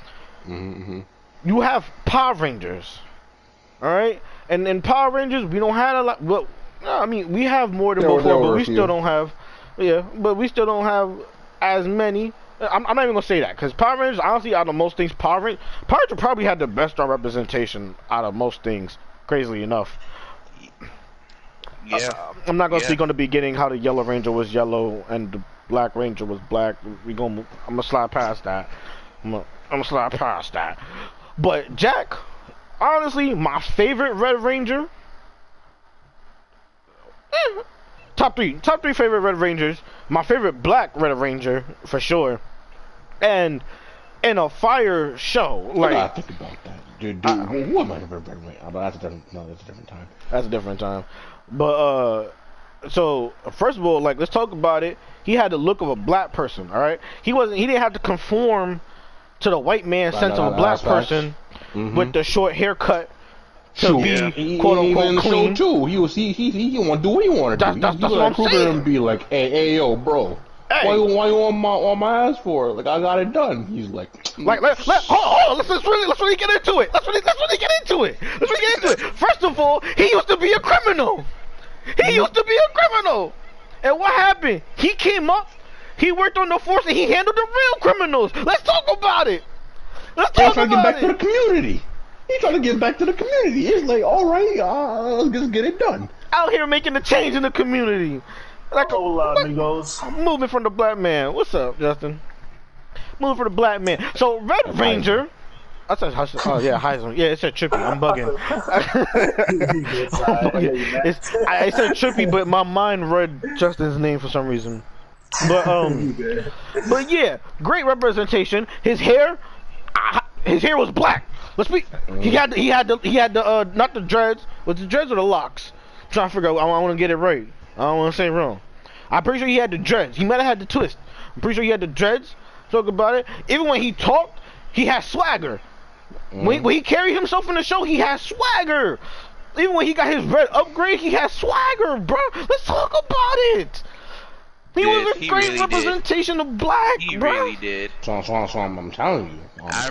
you have Power Rangers. All right, and in Power Rangers, we don't have a lot. Well, I mean, we have more than before, but we still don't have. Yeah, but we still don't have as many. I'm not even gonna say that because Power Rangers, honestly, out of most things, Power Rangers probably had the best representation out of most things. Crazily enough. Yeah. I'm not gonna speak on the beginning how the Yellow Ranger was yellow and the Black Ranger was black. I'm gonna slide past that. I'm gonna slide past that. But Jack, honestly, my favorite Red Ranger. Top three favorite Red Rangers. My favorite Black Red Ranger for sure, and in a fire show. Like, I think about that, dude. Who am I ever Red Ranger? That's a different time. That's a different time. But so first of all, like, let's talk about it. He had the look of a black person. All right, he didn't have to conform to the white man sense of a black person with the short haircut. To be quote unquote clean. Too. He want to do what he want to do. That's what I'm saying. And be like, hey, yo, bro, why you on my ass for? Like, I got it done. He's like, let's really get into it. Let's really get into it. First of all, he used to be a criminal. And what happened? He came up. He worked on the force and he handled the real criminals. Let's talk about it. He's trying to get back to the community. He's trying to get back to the community. It's like, all right, let's just get it done. Out here making a change in the community. Like, hola, amigos. Moving from the black man. What's up, Justin? Moving from the black man. So, Red Ranger. I said, oh yeah, Heisman. Yeah, it said Trippy. I'm bugging. I said Trippy, but my mind read Justin's name for some reason. But yeah, great representation. His hair was black. Let's be. He had the not the dreads. Was the dreads or the locks? I'm trying to figure out. I want to get it right. I don't want to say it wrong. I'm pretty sure he had the dreads. He might have had the twist. I'm pretty sure he had the dreads. Talk about it. Even when he talked, he had swagger. When he carried himself in the show, he had swagger. Even when he got his red upgrade, he had swagger, bro. Let's talk about it. He was a great representation of black, he bro. He really did. So I'm telling you. I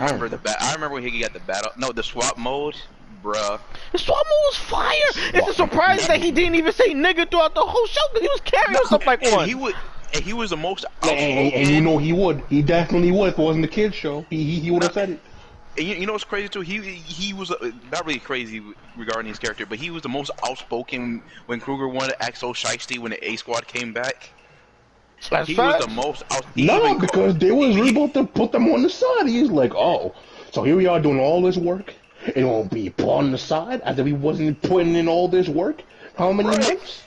remember when he got the battle. No, the swap mode, bruh. The swap mode was fire. It's a surprise that he didn't even say nigga throughout the whole show because he was carrying himself like one. He was the most outspoken. And you know he would. He definitely would if it wasn't the kids show. He would have said it. And you know what's crazy too? He was not really crazy regarding his character, but he was the most outspoken when Kruger wanted to act so shiesty when the A Squad came back. That's he fact. was the most No, because they was able to put them on the side. He's like, oh, so here we are doing all this work, and it won't be put on the side as if he wasn't putting in all this work. How many months?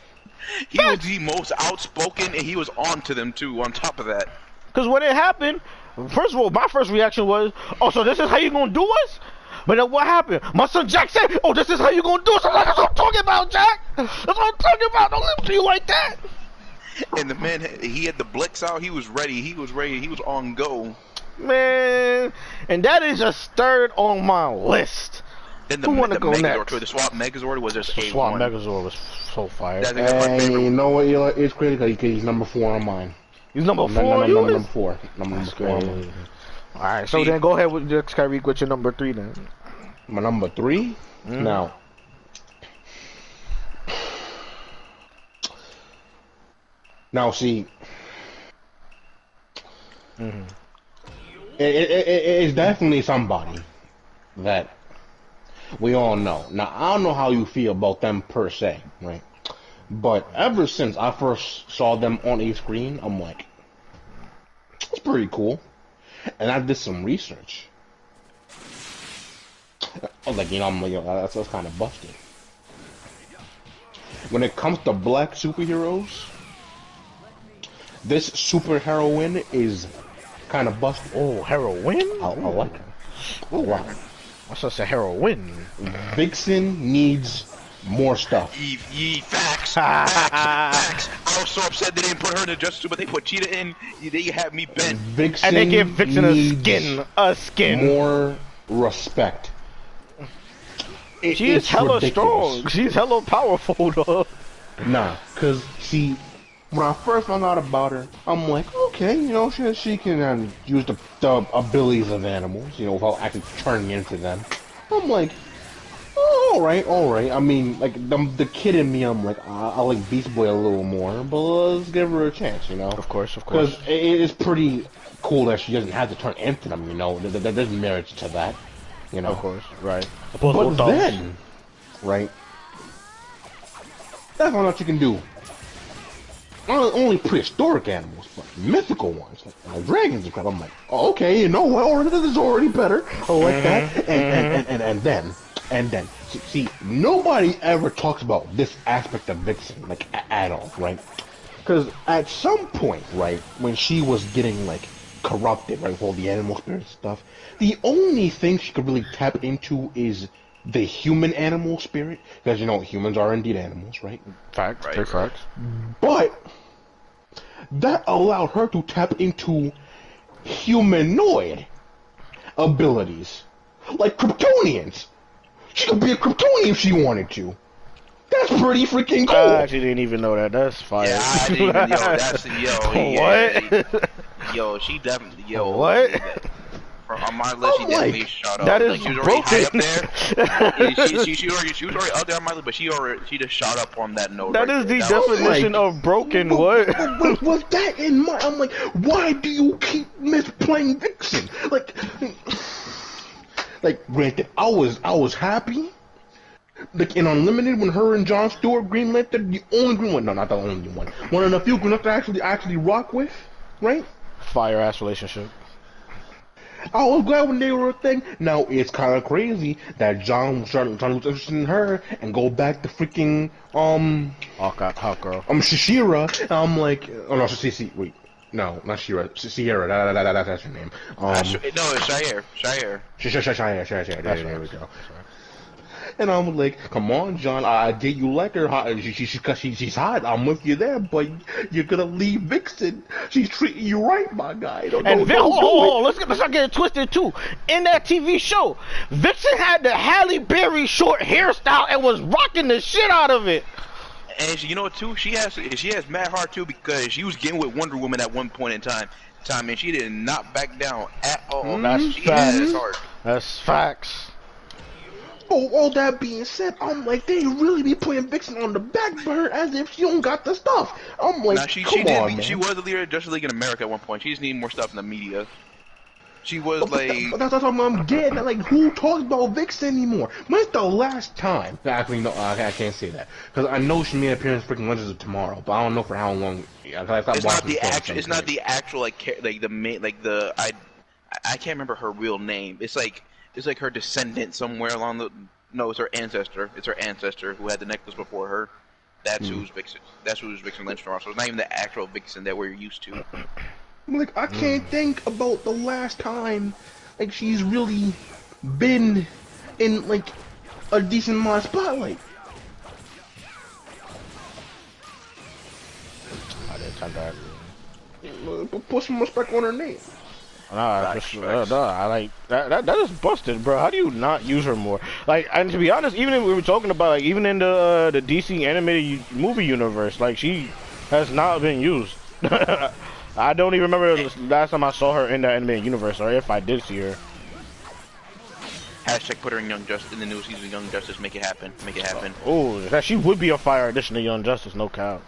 He was the most outspoken, and he was on to them too. On top of that, because when it happened, first of all, my first reaction was, oh, so this is how you gonna do us? But then what happened? My son Jack said, oh, this is how you gonna do us. I'm like, that's what I'm talking about, Jack. That's what I'm talking about. Don't listen to you like that. And the man, he had the Blix out. He was ready. He was on go. Man, and that is just third on my list. Then Who want to go Megazord next? Too. The swap Megazord was just The A1. swap Megazord was so fire. And you know what? It's crazy because he's number 4 on mine. He's number 4 on yours? Number 4. Number 4 on mine. Alright, so then go ahead with Kyrie with your number 3 then. My number 3? Now. Now see, it's definitely somebody that we all know. Now, I don't know how you feel about them per se, right? But ever since I first saw them on a screen, I'm like, it's pretty cool. And I did some research. I was like, I'm like, that's kind of busted. When it comes to black superheroes, this super heroine is kind of busted. Oh, heroine? I like her. A lot. What's just a heroine? Vixen needs more stuff. Facts. Facts. I was so upset they didn't put her in the Justice Suit, but they put Cheetah in. They had me bent. Vixen And they give Vixen needs a skin. more respect. She is hella ridiculous. strong. She's hella powerful, though. Nah, cause see, when I first found out about her, I'm like, okay, you know, she can use the abilities of animals, you know, without actually turning into them. I'm like, oh, all right. I mean, like the kid in me, I'm like, I like Beast Boy a little more, but let's give her a chance, you know. Of course. Because it is pretty cool that she doesn't have to turn into them, you know. There's merits to that, you know. Of course, right. But then, right, that's all that you can do. Not only prehistoric animals, but mythical ones, like dragons and crap. I'm like, oh, okay, you know what? This is already better. I like that. And then, see, nobody ever talks about this aspect of Vixen, like, at all, right? Because at some point, right, when she was getting, like, corrupted, right, with all the animal spirit stuff, the only thing she could really tap into is the human animal spirit, because, you know, humans are indeed animals, right? Facts, right. Facts. But that allowed her to tap into humanoid abilities, like Kryptonians. She could be a Kryptonian if she wanted to. That's pretty freaking cool. I actually didn't even know that. That's fire. Yeah, I didn't even, What? Yo, she definitely, What? On my list, she definitely shot up. That is like, she was already high up broken. there. she was already up there on my list, but she just shot up on that note. That right is there. the definition of broken. What? But with that in mind, I'm like, why do you keep misplaying Vixen? Like, granted, I was happy. Like in Unlimited, when her and Jon Stewart Green Lantern, the only Green one, no, not the only one of the few Green Lantern actually rock with, right? Fire ass relationship. I was glad when they were a thing. Now it's kind of crazy that John was interested in her and go back to freaking Hawk girl. Shira. I'm like, oh no, wait, no, not Shira, Sierra. That's her name. No, it's Shire. Shire. There we go. And I'm like, come on, John, I get you like her. She's hot. I'm with you there, but you're gonna leave Vixen. She's treating you right, my guy. Hold on. Let's not get it twisted too. In that TV show, Vixen had the Halle Berry short hairstyle and was rocking the shit out of it. And you know what too? She has mad heart too, because she was getting with Wonder Woman at one point in time, and she did not back down at all. That's facts. That's facts. Oh, all that being said, I'm like, they really be putting Vixen on the back burner as if she don't got the stuff. I'm like, she man. She was the leader of Justice League in America at one point. She just needed more stuff in the media. She was that's what I'm getting at. Like, who talks about Vixen anymore? When's the last time? Actually, no, I can't say that, because I know she made an appearance in freaking Legends of Tomorrow, but I don't know for how long. It's not the actual like the main I can't remember her real name. It's like her descendant somewhere along the. No, it's her ancestor. It's her ancestor who had the necklace before her. That's who's Vixen. That's who's Vixen Lynch from. So it's not even the actual Vixen that we're used to. Like, I can't think about the last time, like, she's really been in, like, a decent amount of spotlight. I didn't time that. Put some respect on her name. I like that is busted, bro. How do you not use her more? Like, and to be honest, even if we were talking about, like, even in the DC animated movie universe, like, she has not been used. I don't even remember the last time I saw her in the animated universe, or if I did see her. Hashtag put her in Young Justice in the new season of Young Justice. Make it happen. Make it happen. Oh, that she would be a fire addition to Young Justice, no cap.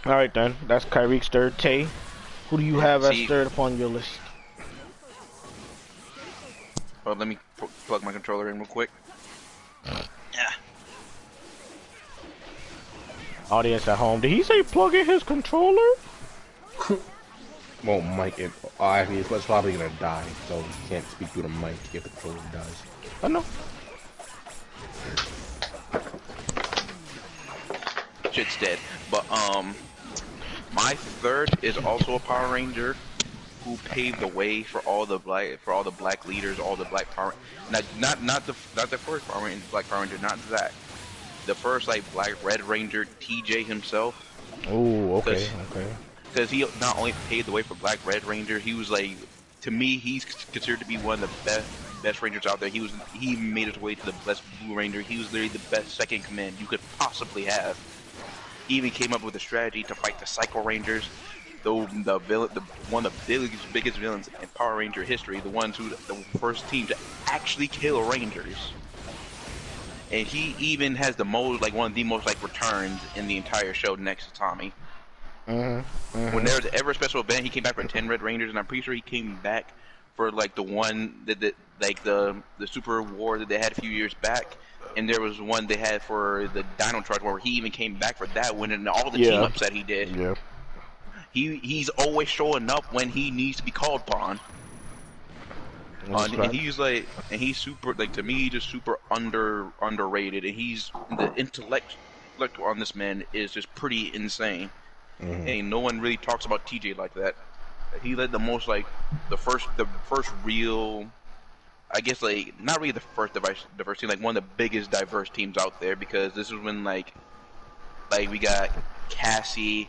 All right then, that's Kyrie's third. Tay, who do you have as third upon your list? Well, let me plug my controller in real quick. Yeah. Audience at home, did he say plug in his controller? Well, Mike, actually, it's probably gonna die, so you can't speak through the mic if the controller dies. I know. Shit's dead. But my third is also a Power Ranger, who paved the way for all the black leaders, all the black power. Not the first Power Ranger, Black Power Ranger, not Zack. The first like Black Red Ranger, TJ himself. Oh, okay, okay. Because he not only paved the way for Black Red Ranger, he was like, to me, he's considered to be one of the best Rangers out there. He made his way to the best Blue Ranger. He was literally the best second command you could possibly have. He even came up with a strategy to fight the Psycho Rangers, one of the biggest villains in Power Ranger history, the first team to actually kill Rangers. And he even has one of the most returns in the entire show next to Tommy. When there was ever a special event, he came back for 10 Red Rangers, and I'm pretty sure he came back for the one the Super War that they had a few years back. And there was one they had for the Dino Charge where he even came back for that one, and all the team ups that he did. Yeah. He's always showing up when he needs to be called upon. And he's super, to me, just super underrated, and the intellect on this man is just pretty insane. And no one really talks about TJ like that. He led the most, the first real, I guess, not really the first diverse team, one of the biggest diverse teams out there, because this is when we got Cassie,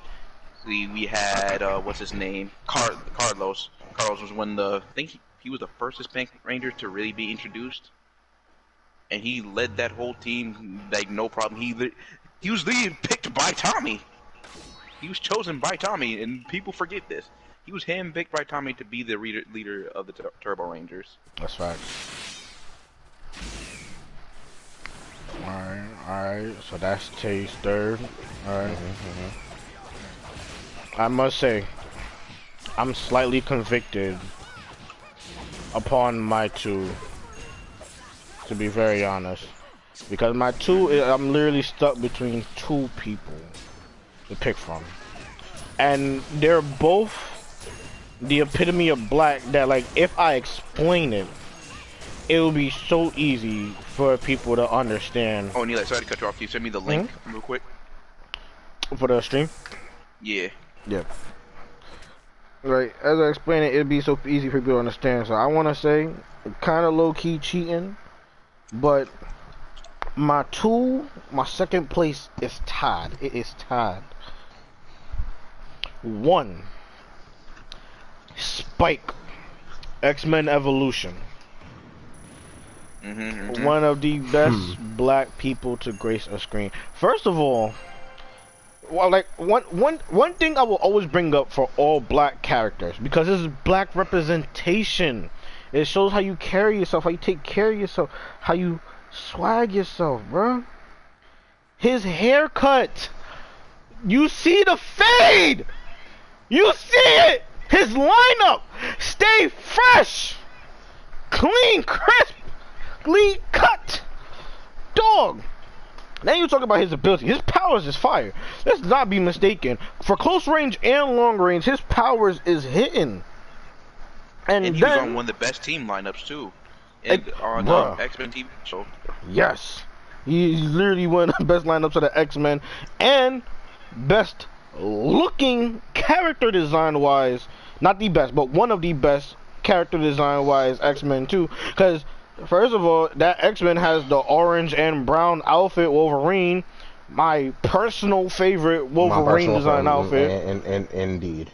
we had what's his name, Carlos. Carlos was I think he was the first Hispanic Ranger to really be introduced, and he led that whole team no problem. He was picked by Tommy. He was chosen by Tommy, and people forget this. He was handpicked by Tommy to be the leader of the Turbo Rangers. That's right. Alright, so that's Tay's third. Alright. I must say, I'm slightly convicted upon my two, to be very honest. Because my two, I'm literally stuck between two people to pick from. And they're both the epitome of black that, if I explain it, it will be so easy for people to understand. Oh, Neil, sorry to cut you off. Can you send me the link real quick? For the stream? Yeah. Yeah. Right, as I explain it, it'd be so easy for people to understand. So I want to say, kind of low-key cheating, but my second place is tied. It is tied. 1, Spike, X-Men Evolution. One of the best black people to grace a screen. First of all, one thing I will always bring up for all black characters, because this is black representation. It shows how you carry yourself, how you take care of yourself, how you swag yourself, bro. His haircut, you see the fade, you see it. His lineup, stay fresh, clean, crisp, clean cut, dog. Now you talk about his ability. His powers is fire. Let's not be mistaken. For close range and long range, his powers is hitting. And he was on one of the best team lineups too, on X-Men TV show. Yes, he's literally one of the best lineups of the X-Men, and best looking character design wise. Not the best, but one of the best character design wise X-Men too. Because first of all, that X-Men has the orange and brown outfit Wolverine, my personal favorite Wolverine design outfit. And indeed,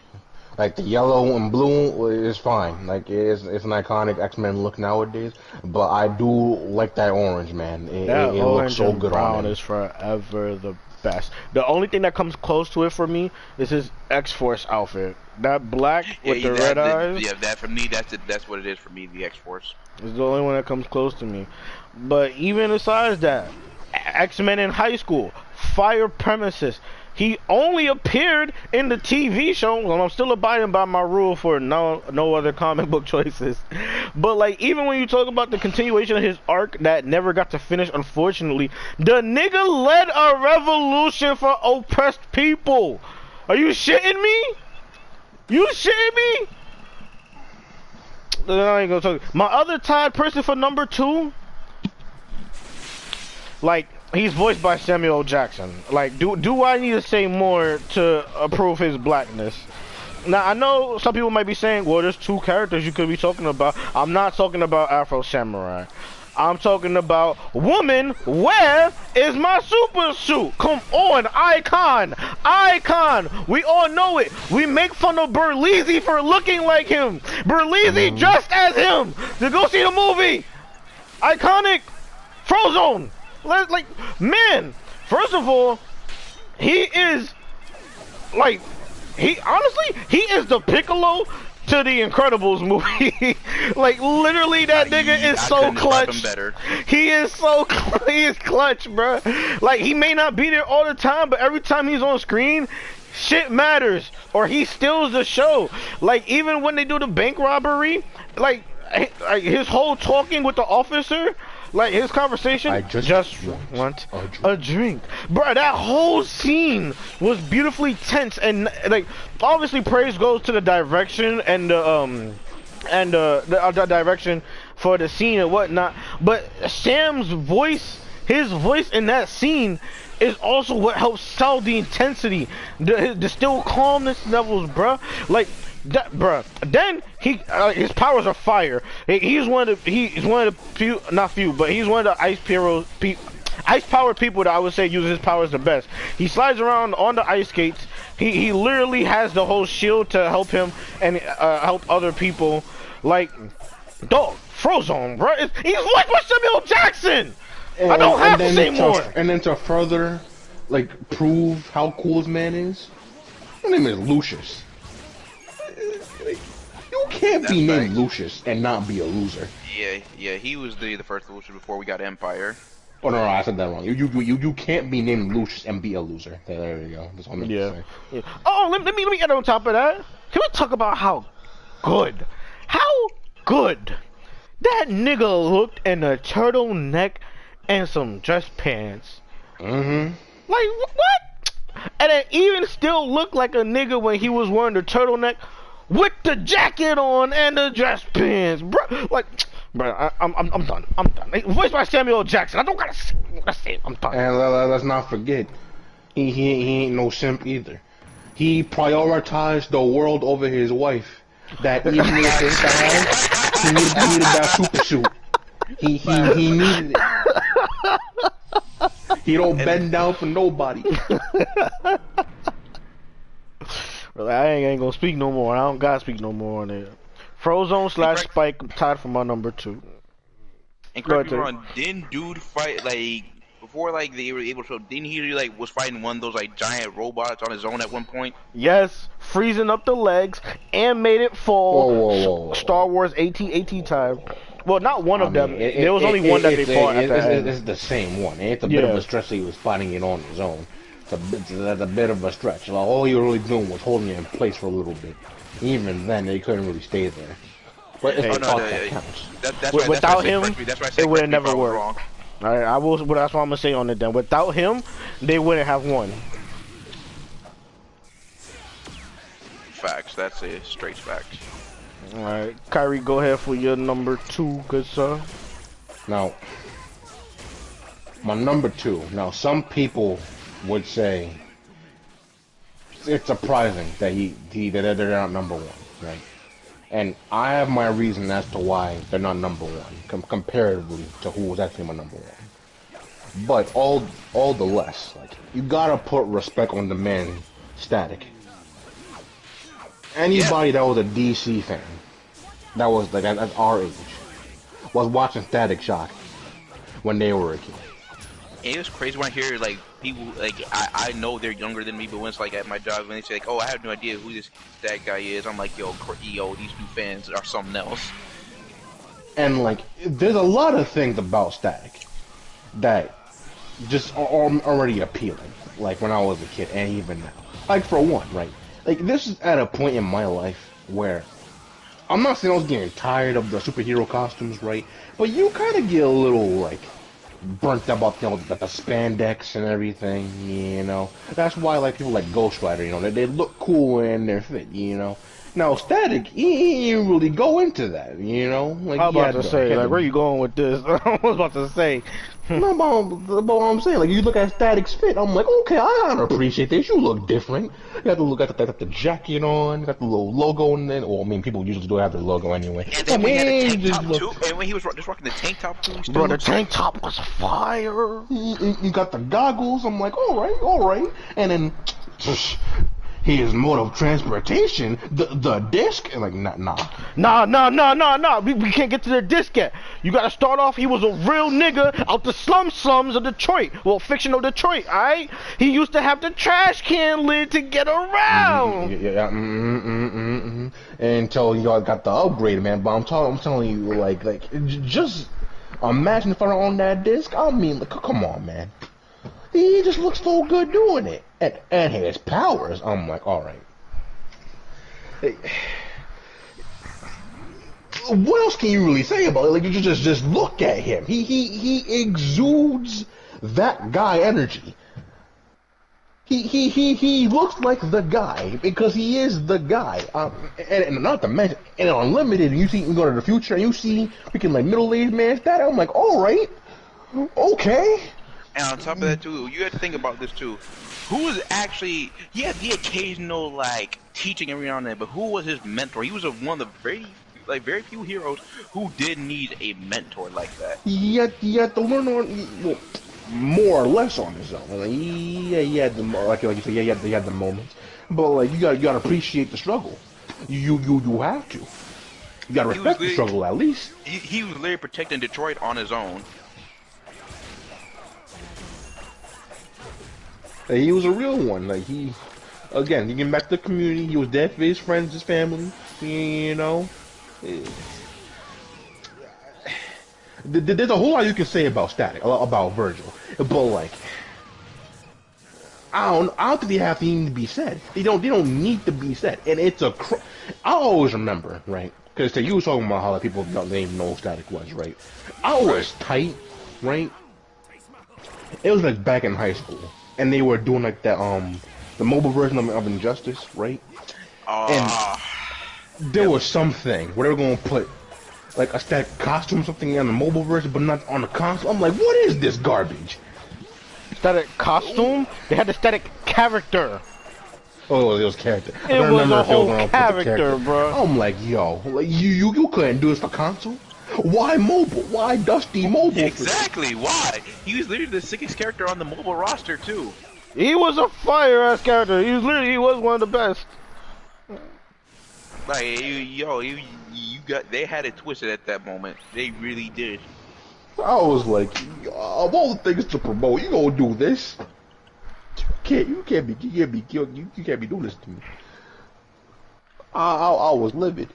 the yellow and blue is fine. It's an iconic X-Men look nowadays. But I do like that orange, man. It looks so good on him. Brown is forever the best. The only thing that comes close to it for me is his X-Force outfit. That black with the red eyes. Yeah, that for me, that's what it is for me. The X-Force is the only one that comes close to me. But even besides that, X-Men in high school, fire premises. He only appeared in the TV show, and I'm still abiding by my rule for no other comic book choices. But even when you talk about the continuation of his arc that never got to finish, unfortunately, the nigga led a revolution for oppressed people. Are you shitting me? You shitting me? I ain't gonna talk. My other tied person for number 2, he's voiced by Samuel L. Jackson. Do I need to say more to approve his blackness? Now I know some people might be saying, "Well, there's two characters you could be talking about." I'm not talking about Afro Samurai. I'm talking about woman. Where is my super suit? Come on, icon, icon. We all know it. We make fun of Berleezy for looking like him. Berleezy dressed as him. To go see the movie. Iconic. Frozone. Like, man. First of all, he is like. He honestly, he is the Piccolo to the Incredibles movie. Like literally, that nigga is so clutch. He is so he is clutch, bro. Like he may not be there all the time, but every time he's on screen, shit matters, or he steals the show. Like even when they do the bank robbery, like his whole talking with the officer. Like his conversation, I just want a drink. Bro, that whole scene was beautifully tense, and like obviously praise goes to the direction and the direction for the scene and whatnot. But Sam's voice, his voice in that scene, is also what helps sell the intensity, the still calmness levels, bro. Like. That, bruh. Then he, his powers are fire. He's one of the few, not few, but he's one of the ice powered people that I would say uses his powers the best. He slides around on the ice skates. He literally has the whole shield to help him and help other people. Like, dog, Frozone, bro. He's like Samuel Jackson. I don't have to say more. And then to further, like, prove how cool this man is, his name is Lucius. You can't be named Lucius and not be a loser. Yeah, he was the first Lucius before we got Empire. Oh no, I said that wrong. You can't be named Lucius and be a loser. There you go. That's all I'm yeah. Oh, let me get on top of that. Can we talk about how good that nigga looked in a turtleneck and some dress pants? Mm-hmm. Like what? And it even still looked like a nigga when he was wearing the turtleneck with the jacket on and the dress pants, bro. Like, bro, I'm done. I'm done. Voiced by Samuel Jackson. I don't gotta say it. I'm done. And let's not forget, he ain't no simp either. He prioritized the world over his wife. That even if it's bad, he needed that super suit. He needed it. He don't bend down for nobody. I ain't gonna speak no more. I don't gotta speak no more on it. Frozone / Spike tied for my number 2. And correct me if I'm wrong, didn't dude fight like before like they were able to show, didn't he like was fighting one of those like giant robots on his own at one point? Yes, freezing up the legs and made it fall. Whoa. Star Wars AT time. Well, not one of them. There was only one that they fought at the end. It's the same one. It's a bit of a stretch that he was fighting it on his own. That's a bit of a stretch. Like, all you were really doing was holding it in place for a little bit. Even then, they couldn't really stay there. But it's that counts. Without him, it would have never worked. Alright, I will. That's what I'm gonna say on it. Then, without him, they wouldn't have won. Facts. That's a straight fact. Alright, Kyrie, go ahead for your number 2, good sir. Now, my number 2. Now, some people would say it's surprising that they're not number 1, right? And I have my reason as to why they're not number 1, comparatively to who was actually my number 1. But all the less, like, you gotta put respect on the man, Static. Anybody that was a DC fan, that was like at our age, was watching Static Shock when they were a kid. It was crazy when I hear like people like I know they're younger than me, but when it's like at my job when they say like, oh, I have no idea who that guy is, I'm like, yo, these new fans are something else. And like, there's a lot of things about Static that just are already appealing. Like when I was a kid, and even now. Like for one, right? Like this is at a point in my life where I'm not saying I was getting tired of the superhero costumes, right? But you kind of get a little like burnt out about the spandex and everything, you know. That's why like people like Ghost Rider, you know, they look cool and they're fit, you know. Now Static, he didn't really go into that, you know. Like, I was about to say, like, where you going with this? I was about to say, No, but what I'm saying, like, you look at Static's fit, I'm like, okay, I gotta appreciate this. You look different. You got to look at the jacket on, got the little logo, and then, well, I mean, people usually do have their logo anyway. And then when he had the tank top look, too, and when he was just rocking the tank top too, he still Bro, the looks tank top was fire. you got the goggles. I'm like, all right. And then his mode of transportation, the disc, and like, nah. Nah. We can't get to the disc yet. You gotta start off, he was a real nigga out the slums of Detroit. Well, fictional Detroit, alright? He used to have the trash can lid to get around. Until y'all got the upgrade, man. But I'm telling you, like, just imagine if I were on that disc. I mean, like, come on, man. He just looks so good doing it. And his powers, I'm like, alright. What else can you really say about it? Like, you just look at him. He exudes that guy energy. He looks like the guy because he is the guy. And not to mention, in Unlimited, you see, you go to the future and you see freaking like middle-aged man status. I'm like, alright, okay. And on top of that too, you have to think about this too. Who was actually, he had the occasional like teaching every now and then, but who was his mentor? He was one of the very few heroes who did need a mentor like that. He had to learn on, well, more or less on his own. Like, he had the, like you said, he had the moments, but like you gotta appreciate the struggle. You have to. You gotta respect the struggle at least. He was literally protecting Detroit on his own. He was a real one. Like, he came back to the community. He was there for his friends, his family. You know, there's a whole lot you can say about Static, about Virgil, but like, I don't think they have to even be said. They don't need to be said. And it's I always remember, right? Because you were talking about how like, people didn't even know who Static was, right? I was tight, right? It was like back in high school. And they were doing like that, the mobile version of Injustice, right? And there was something where they were gonna put like a Static costume or something on the mobile version, but not on the console. I'm like, what is this garbage? Static costume? They had the Static character. Oh, it was character. It was a whole character, bro. I'm like, yo, like you couldn't do this for console. Why mobile? Why Dusty mobile? Exactly, why? He was literally the sickest character on the mobile roster, too. He was a fire-ass character. He was one of the best. Like, they had it twisted at that moment. They really did. I was like, of all the things to promote, you gonna do this? You can't be doing this to me. I was livid.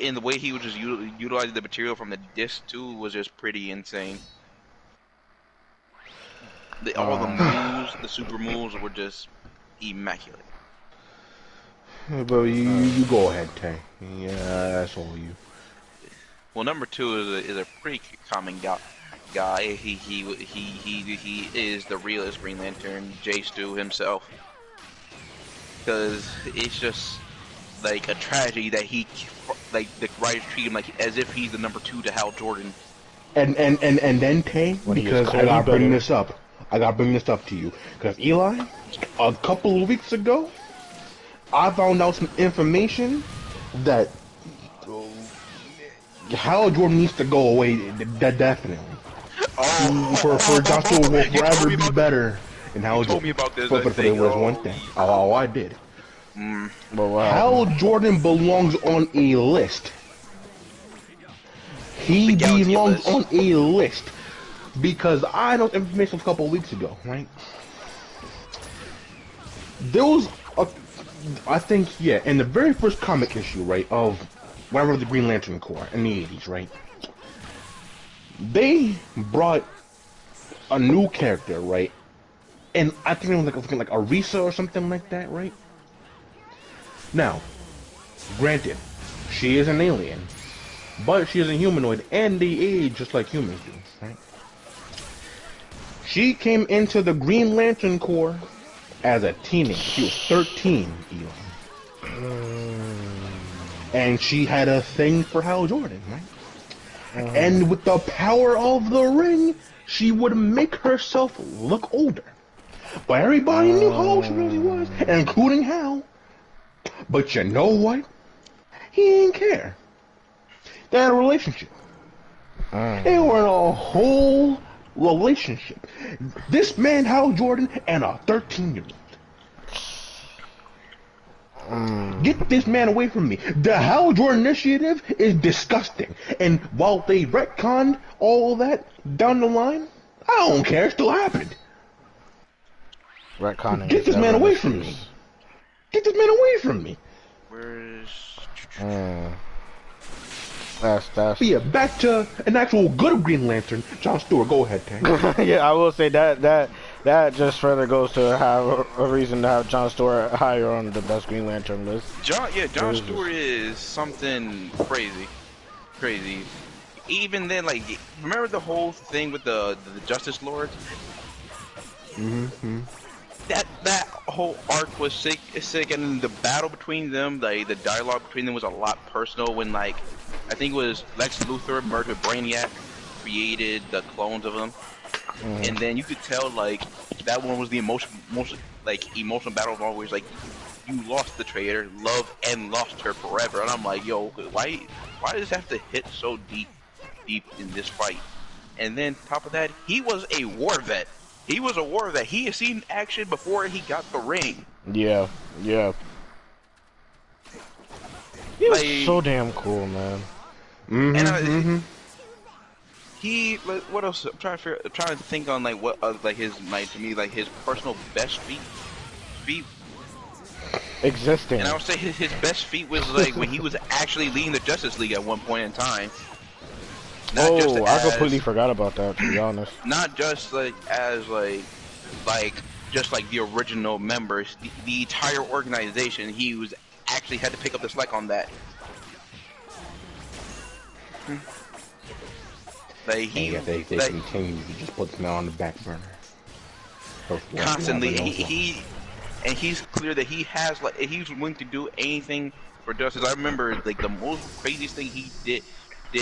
And the way he was just utilizing the material from the disc too was just pretty insane. All the moves, the super moves were just immaculate. But you go ahead, Tay. Yeah, that's all you. Well, number 2 is a pretty common guy. He is the realest Green Lantern, J. Stu himself. Because it's just like a tragedy that the writers treat him like as if he's the number 2 to Hal Jordan. And then Tay, because I gotta bring this up. I gotta bring this up to you. Because Eli, a couple of weeks ago, I found out some information that Hal Jordan needs to go away. Definitely. For Joshua will forever be better. And Hal Jordan. Told me about this. But there was one thing. Oh, I did. Hal Jordan belongs on a list. He belongs on a list. Because I know information a couple of weeks ago, right? There was I think, yeah, in the very first comic issue, right, of whatever the Green Lantern Corps in the 80s, right? They brought a new character, right? And I think it was like Arisa or something like that, right? Now, granted, she is an alien, but she is a humanoid, and they age just like humans do, right? She came into the Green Lantern Corps as a teenager. She was 13, Eli. And she had a thing for Hal Jordan, right? And with the power of the ring, she would make herself look older. But everybody knew how old she really was, including Hal. But you know what? He didn't care. They had a relationship. They were in a whole relationship. This man, Hal Jordan, and a 13-year-old. Get this man away from me. The Hal Jordan initiative is disgusting. And while they retconned all that down the line, I don't care. It still happened. Retconning. Get this man away from me. Get this man away from me. Where's... That's But yeah, back to an actual good Green Lantern. John Stewart, go ahead, Tank. Yeah, I will say that just further goes to have a reason to have John Stewart higher on the best Green Lantern list. John Stewart is something crazy. Even then, like, remember the whole thing with the Justice Lords? That whole arc was sick, and the battle between them, the dialogue between them was a lot personal. When, like, I think it was Lex Luthor merged with Brainiac, created the clones of them, and then you could tell, like, that one was the emotional battle of always, like, you lost the traitor, love and lost her forever, and I'm like, yo, why does it have to hit so deep in this fight? And then top of that, he was a war vet. He was a war vet. He had seen action before he got the ring. Yeah. He was so damn cool, man. He, what else? I'm trying to think on like what like his his personal best feat. Existing. And I would say his best feat was like when he was actually leading the Justice League at one point in time. I completely forgot about that, to be honest. Not just like as like just like the original members, the entire organization. He was actually had to pick up the slack on that. Like they continue to just put them on the back burner. Constantly, he's clear that he has he's willing to do anything for justice. I remember like the most craziest thing he did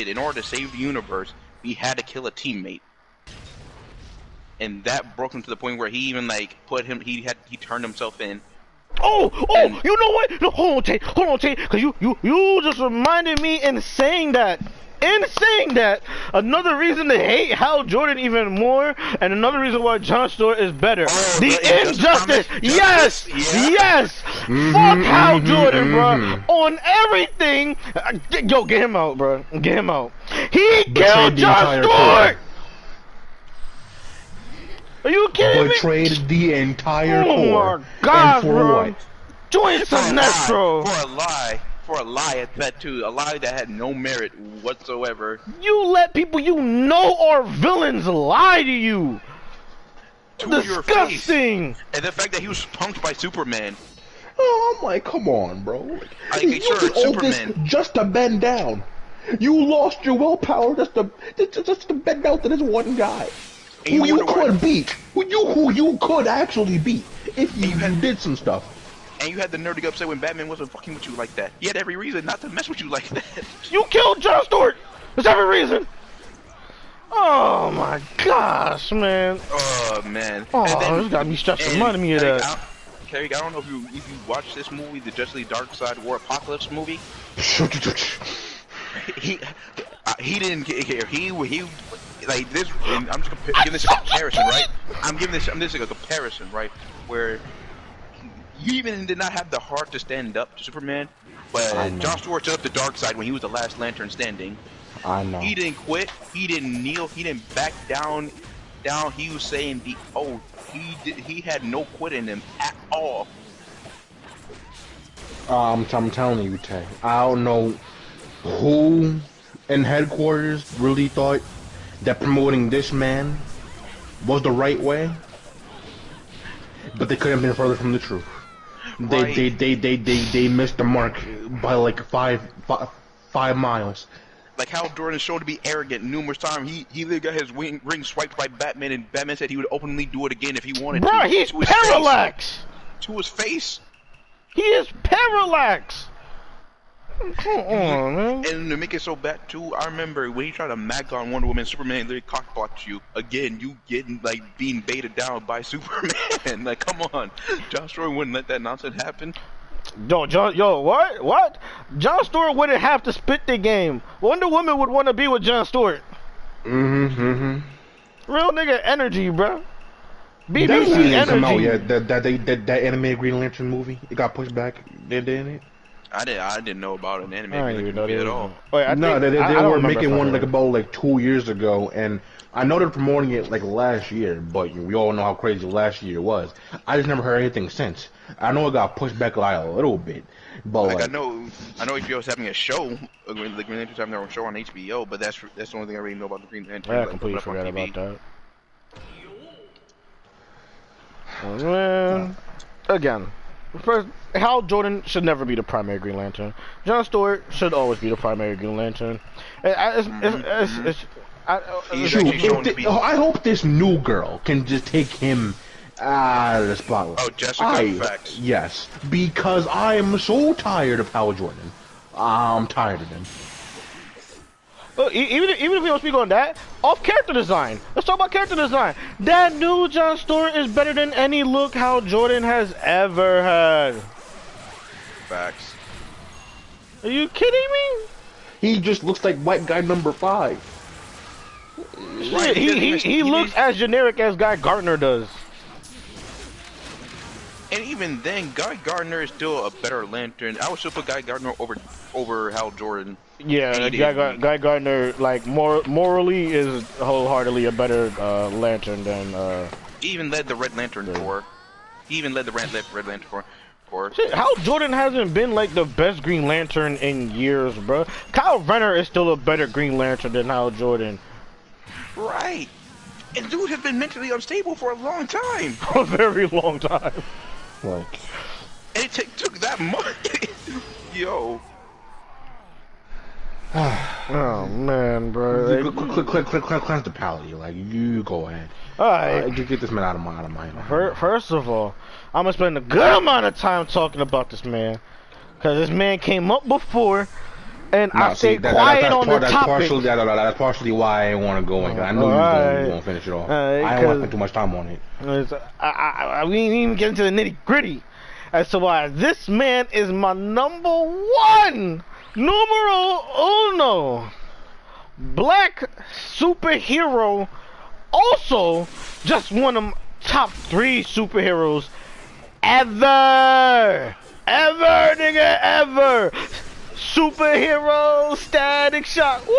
in order to save the universe, he had to kill a teammate, and that broke him to the point where he even like he turned himself in. You know what? No, hold on, Tate, because you just reminded me in saying that, another reason to hate Hal Jordan even more, and another reason why Jon Stewart is better. The injustice! Yes! Fuck Hal Jordan, bro. On everything. Yo, get him out, bro. Get him out. He killed Jon Stewart! Are you kidding me? Betrayed the entire Corps. Oh my God, bro. What? Join Sinestro. For a lie at that too. A lie that had no merit whatsoever. You let people you know are villains lie to you. To disgusting. Your face. And the fact that he was punked by Superman. Oh, I'm like, come on, bro. Okay, sure, Superman. Just to bend down. You lost your willpower just to bend down to this one guy. Who you could beat. Who you could actually beat if you did some stuff. And you had the nerve to get upset when Batman wasn't fucking with you like that. He had every reason not to mess with you like that. You killed Jon Stewart! There's every reason! Oh my gosh, man. Oh, man. Oh, this got me stressed reminding me of that. Kerry, I don't know if you watched this movie, the Justice League Dark Side War Apocalypse movie. he didn't care. He like this. I'm just giving this a comparison, right? I'm this like a comparison, right? Where he even did not have the heart to stand up to Superman, but Jon Stewart stood up the dark side when he was the last Lantern standing. I know. He didn't quit. He didn't kneel. He didn't back down. He was saying he had no quit in him at all. I'm telling you, Tay. I don't know who in headquarters really thought that promoting this man was the right way, but they couldn't have been further from the truth. Right. They missed the mark by like five miles. Like Hal Jordan showed to be arrogant numerous times. He literally got his ring swiped by Batman, and Batman said he would openly do it again if he wanted to. Bro, he's Parallax! To his face. He is Parallax! Come on, man. And to make it so bad too, I remember when he tried to mag on Wonder Woman, Superman literally cockblocked you. Again, you getting like being baited down by Superman. Like, come on, Josh Stewart wouldn't let that nonsense happen. What? John Stewart wouldn't have to spit the game. Wonder Woman would want to be with John Stewart. Real nigga energy, bro. BBC that movie didn't come out energy. yet. That animated Green Lantern movie, it got pushed back, didn't it? I didn't know about an anime I didn't even know movie that at was all. Wait, No, they I don't were remember making one if I like about like 2 years ago, and I know they're promoting it like last year, but we all know how crazy last year was. I just never heard anything since. I know it got pushed back like a little bit, but Like, I know HBO's having a show, like Green Lantern's having their own show on HBO, but that's the only thing I really know about the Green Lantern. I like, completely put up on forgot TV. about that. Oh, man. Again, first, Hal Jordan should never be the primary Green Lantern. John Stewart should always be the primary Green Lantern. I hope this new girl can just take him out of the spotlight. Oh, Jessica, facts. Yes, because I am so tired of Hal Jordan. I'm tired of him. Even if we don't speak on that, off character design. Let's talk about character design. That new John Stewart is better than any look Hal Jordan has ever had. Facts. Are you kidding me? He just looks like white guy number 5. Shit, he looks as generic as Guy Gardner does. And even then, Guy Gardner is still a better Lantern. I would still put Guy Gardner over Hal Jordan. Yeah, Guy Gardner, like, morally is wholeheartedly a better Lantern than. He even led the Red Lantern Corps. He even led the Red Lantern Corps. Shit, Hal Jordan hasn't been like the best Green Lantern in years, bro. Kyle Rayner is still a better Green Lantern than Hal Jordan. Right. And dude has been mentally unstable for a long time. A very long time. Like, And it took that much. Yo. Oh man, bro. Cleanse the palate. Like, you go ahead. Alright. Get this man out of my First of all, I'm gonna spend a good amount of time talking about this man, cause this man came up before, and I stayed quiet on the topic. That's partially why I didn't want to go in. I know you won't finish it off. I didn't want to spend too much time on it. We didn't even get into the nitty gritty as to why this man is my number one, numero uno, black superhero. Also, just one of my top 3 superheroes ever, nigga, ever. Superhero Static Shock. Woo!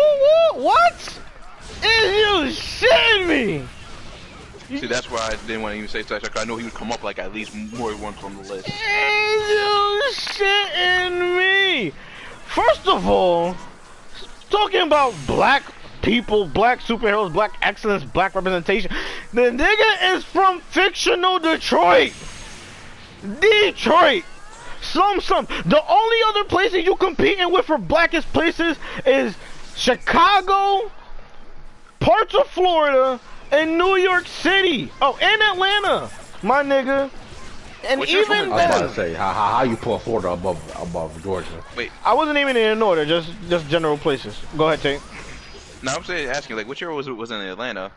What? Is you shitting me? See, that's why I didn't want to even say Static Shock. I know he would come up like at least more once on the list. Is you shitting me? First of all, talking about black people, black superheroes, black excellence, black representation. The nigga is from fictional Detroit. Some. The only other places you competing with for blackest places is Chicago, parts of Florida, and New York City. Oh, and Atlanta, my nigga. And What's your even favorite- I was about then, to say, how you put Florida above Georgia? Wait, I wasn't even in order, just general places. Go ahead, Tate. now I'm asking, like, which hero was in Atlanta?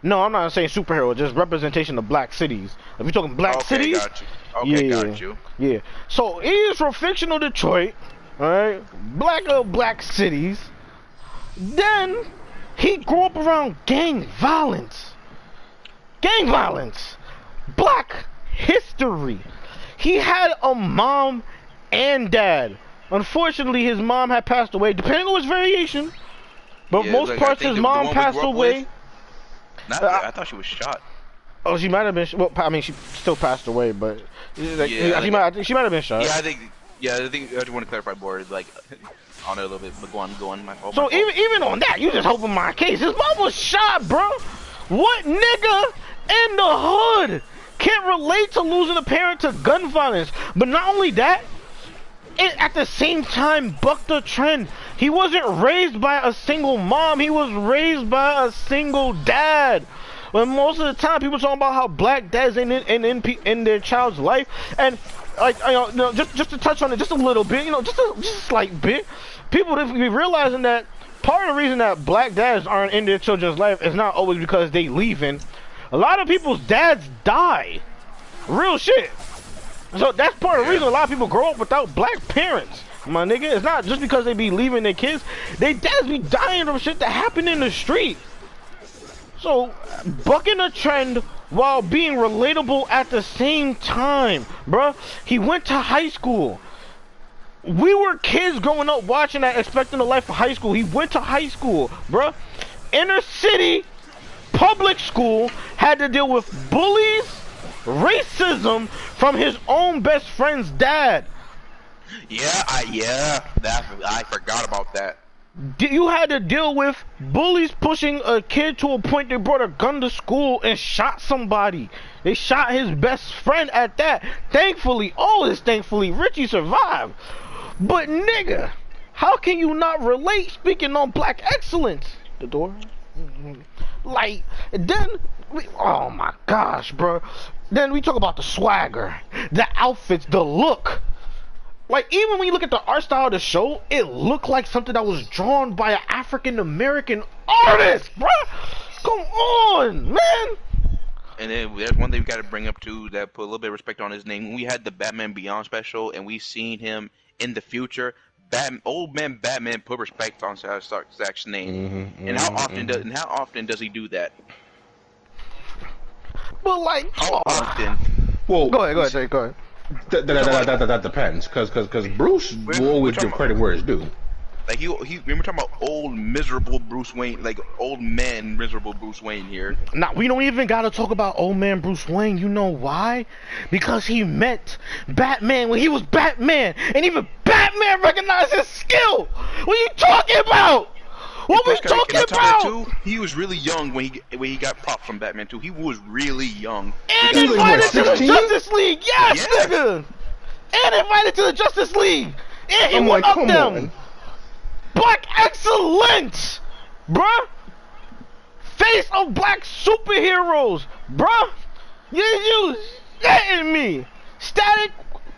No, I'm not saying superhero, just representation of black cities. If you're talking black cities, Got you. Okay, yeah, got you. yeah. So he is from fictional Detroit, alright? Black cities. Then he grew up around gang violence. Black history. He had a mom and dad. Unfortunately, his mom had passed away, depending on his variation. But Yeah, most like, I parts think his the mom one we passed grew up away. with- I thought she was shot. Oh, she might have been. Well, I mean, she still passed away, but like, Yeah, she might have been shot. I think I just want to clarify more, like, on it a little bit, but go on, my fault. So even on that, you just hoping my case. His mom was shot, bro. What nigga in the hood can't relate to losing a parent to gun violence? But not only that, it at the same time bucked the trend. He wasn't raised by a single mom. He was raised by a single dad. When most of the time people talking about how black dads in their child's life, and like just to touch on it just a little bit, just a slight bit. People be realizing that part of the reason that black dads aren't in their children's life is not always because they leaving. A lot of people's dads die. Real shit. So that's part of the reason a lot of people grow up without black parents. My nigga, it's not just because they be leaving their kids. They dads be dying from shit that happened in the street. So, bucking a trend while being relatable at the same time, bruh. He went to high school. We were kids growing up watching that, expecting a life of high school. He went to high school, bruh. Inner city, public school, had to deal with bullies, racism from his own best friend's dad. Yeah, I forgot about that. You had to deal with bullies pushing a kid to a point they brought a gun to school and shot somebody. They shot his best friend at that. Thankfully, Richie survived. But nigga, how can you not relate speaking on black excellence? The door? Like, then, oh my gosh, bro. Then we talk about the swagger, the outfits, the look. Like, even when you look at the art style of the show, it looked like something that was drawn by an African-American artist, bruh! Come on, man! And then there's one thing we gotta bring up, too, that put a little bit of respect on his name. When we had the Batman Beyond special, and we seen him in the future, old man Batman put respect on Zack's name. And how often does he do that? But, like, how often? Well, go ahead, Jay, go ahead. That depends, because Bruce will always give credit where it's due. Like we were talking about old miserable Bruce Wayne, like old man miserable Bruce Wayne here. Nah, we don't even gotta talk about old man Bruce Wayne. You know why? Because he met Batman when he was Batman, and even Batman recognized his skill. What are you talking about? What we talking about? Too, he was really young when he got popped from Batman too. He was really young. And invited to the Justice League, yes, nigga. And invited to the Justice League. And he went up them. Black excellence, bruh. Face of black superheroes, bruh. You shitting me? Static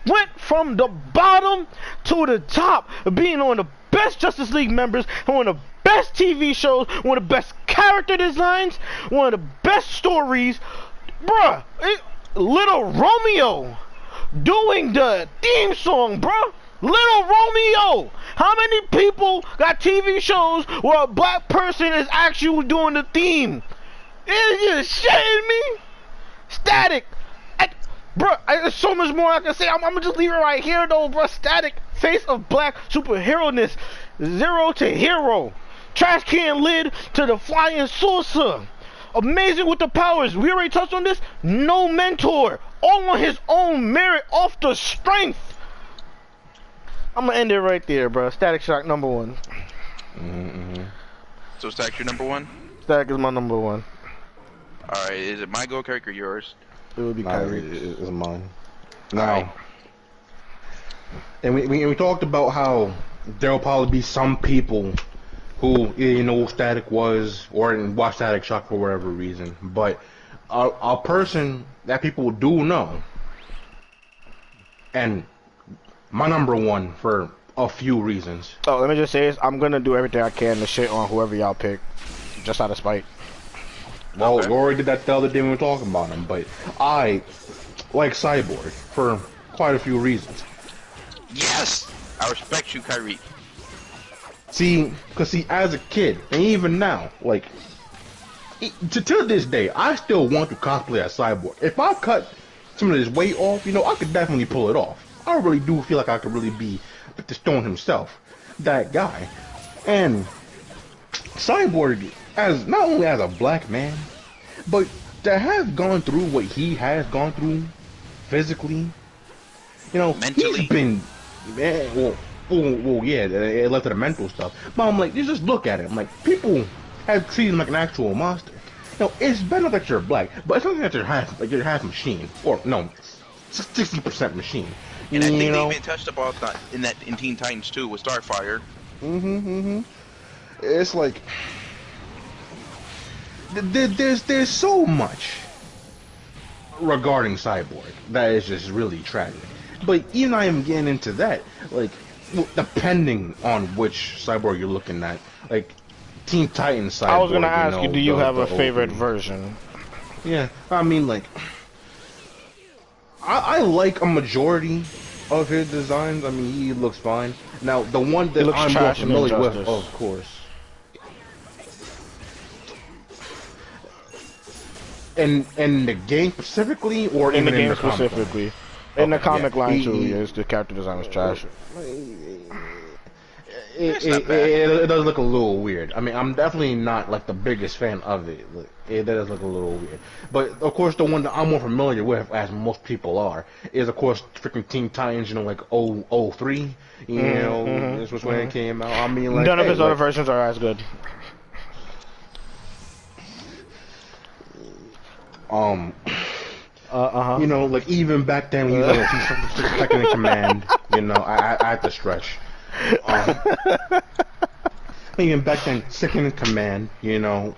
went from the bottom to the top, being one of the best Justice League members, one of the best TV shows, one of the best character designs, one of the best stories, bruh. Little Romeo doing the theme song, bruh. Little Romeo. How many people got TV shows where a black person is actually doing the theme? Is you shitting me? Static. Bruh, there's so much more I can say. I'm gonna just leave it right here though, bruh. Static, face of black superhero-ness. Zero to hero. Trash can lid to the flying saucer. Amazing with the powers. We already touched on this. No mentor. All on his own merit, off the strength. I'm gonna end it right there, bro. Static Shock #1. So Static your #1? Static is my #1. Alright, is it my go, Kyrie, or yours? It would be Kyrie. It's mine. Now, and we talked about how there'll probably be some people who didn't know who Static was or didn't watch Static Shock for whatever reason, but a person that people do know, and my #1 for a few reasons. Oh, let me just say this. I'm gonna do everything I can to shit on whoever y'all pick, just out of spite. Well, we already did that the other day when we were talking about him, but I like Cyborg for quite a few reasons. Yes! I respect you, Kyrie. See, as a kid, and even now, like, to this day, I still want to cosplay as Cyborg. If I cut some of this weight off, I could definitely pull it off. I really do feel like I could really be the Stone himself, that guy. And Cyborg, as not only as a black man, but to have gone through what he has gone through physically, mentally. He's been, well, yeah, it led to the mental stuff. But I'm like, just look at it. I'm like, people have treated him like an actual monster. It's better that you're black, but it's not that you're half machine, or no, 60% machine. And I think they even touched about that in Teen Titans too with Starfire. It's like there's so much regarding Cyborg that is just really tragic. But even not even getting into that, like, depending on which Cyborg you're looking at, like, Teen Titans Cyborg. I was gonna you ask know, you, do you have the a favorite OG. version? Yeah, I mean, like, I like a majority of his designs. I mean, he looks fine. Now, the one He that looks I'm more trash in familiar with, Injustice. of course. In the game specifically, or In the even in game the comic line? specifically. In the Okay, comic yeah. line too, yes, the character design was trash. It's not bad. It does look a little weird. I mean, I'm definitely not like the biggest fan of it. Look, it does look a little weird. But of course, the one that I'm more familiar with, as most people are, is of course freaking Teen Titans. You know, like 003. You know, this was when it came out. I mean, like None of his other like, versions are as good. you know, like even back then when he was like second in command, you know, I had to stretch. Even back then, second in command, you know,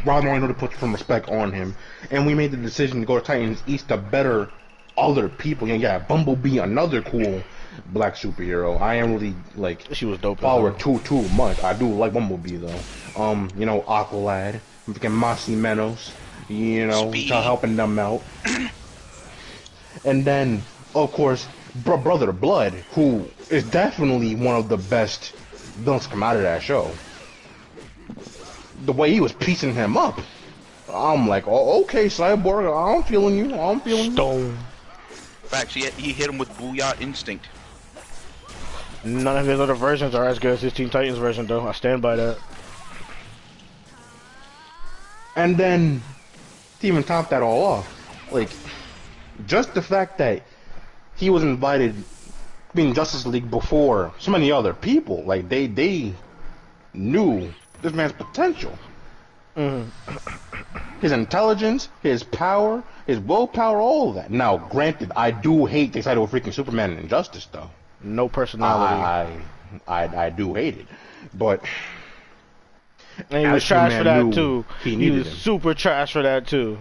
Rob wanted to put some respect on him, and we made the decision to go to Titans East to better other people. You know, yeah, Bumblebee, another cool black superhero. I am really like She was dope. follow her too much. I do like Bumblebee though. You know, Aqualad, freaking Mossy Menos, you know, helping them out. And then, of course, Brother Blood, who is definitely one of the best villains to come out of that show. The way he was piecing him up, I'm like, oh, okay, Cyborg, I'm feeling you. I'm feeling you. Stone. Actually, he hit him with Booyah Instinct. None of his other versions are as good as his Teen Titans version, though. I stand by that. And then, to even top that all off, like, just the fact that he was invited being Justice League before so many other people, like, they knew this man's potential. His intelligence, his power, his willpower, all of that. Now, granted, I do hate the title of freaking Superman and Injustice, though. No personality. I do hate it, but And he was trash for that too. He was him. super trash for that too.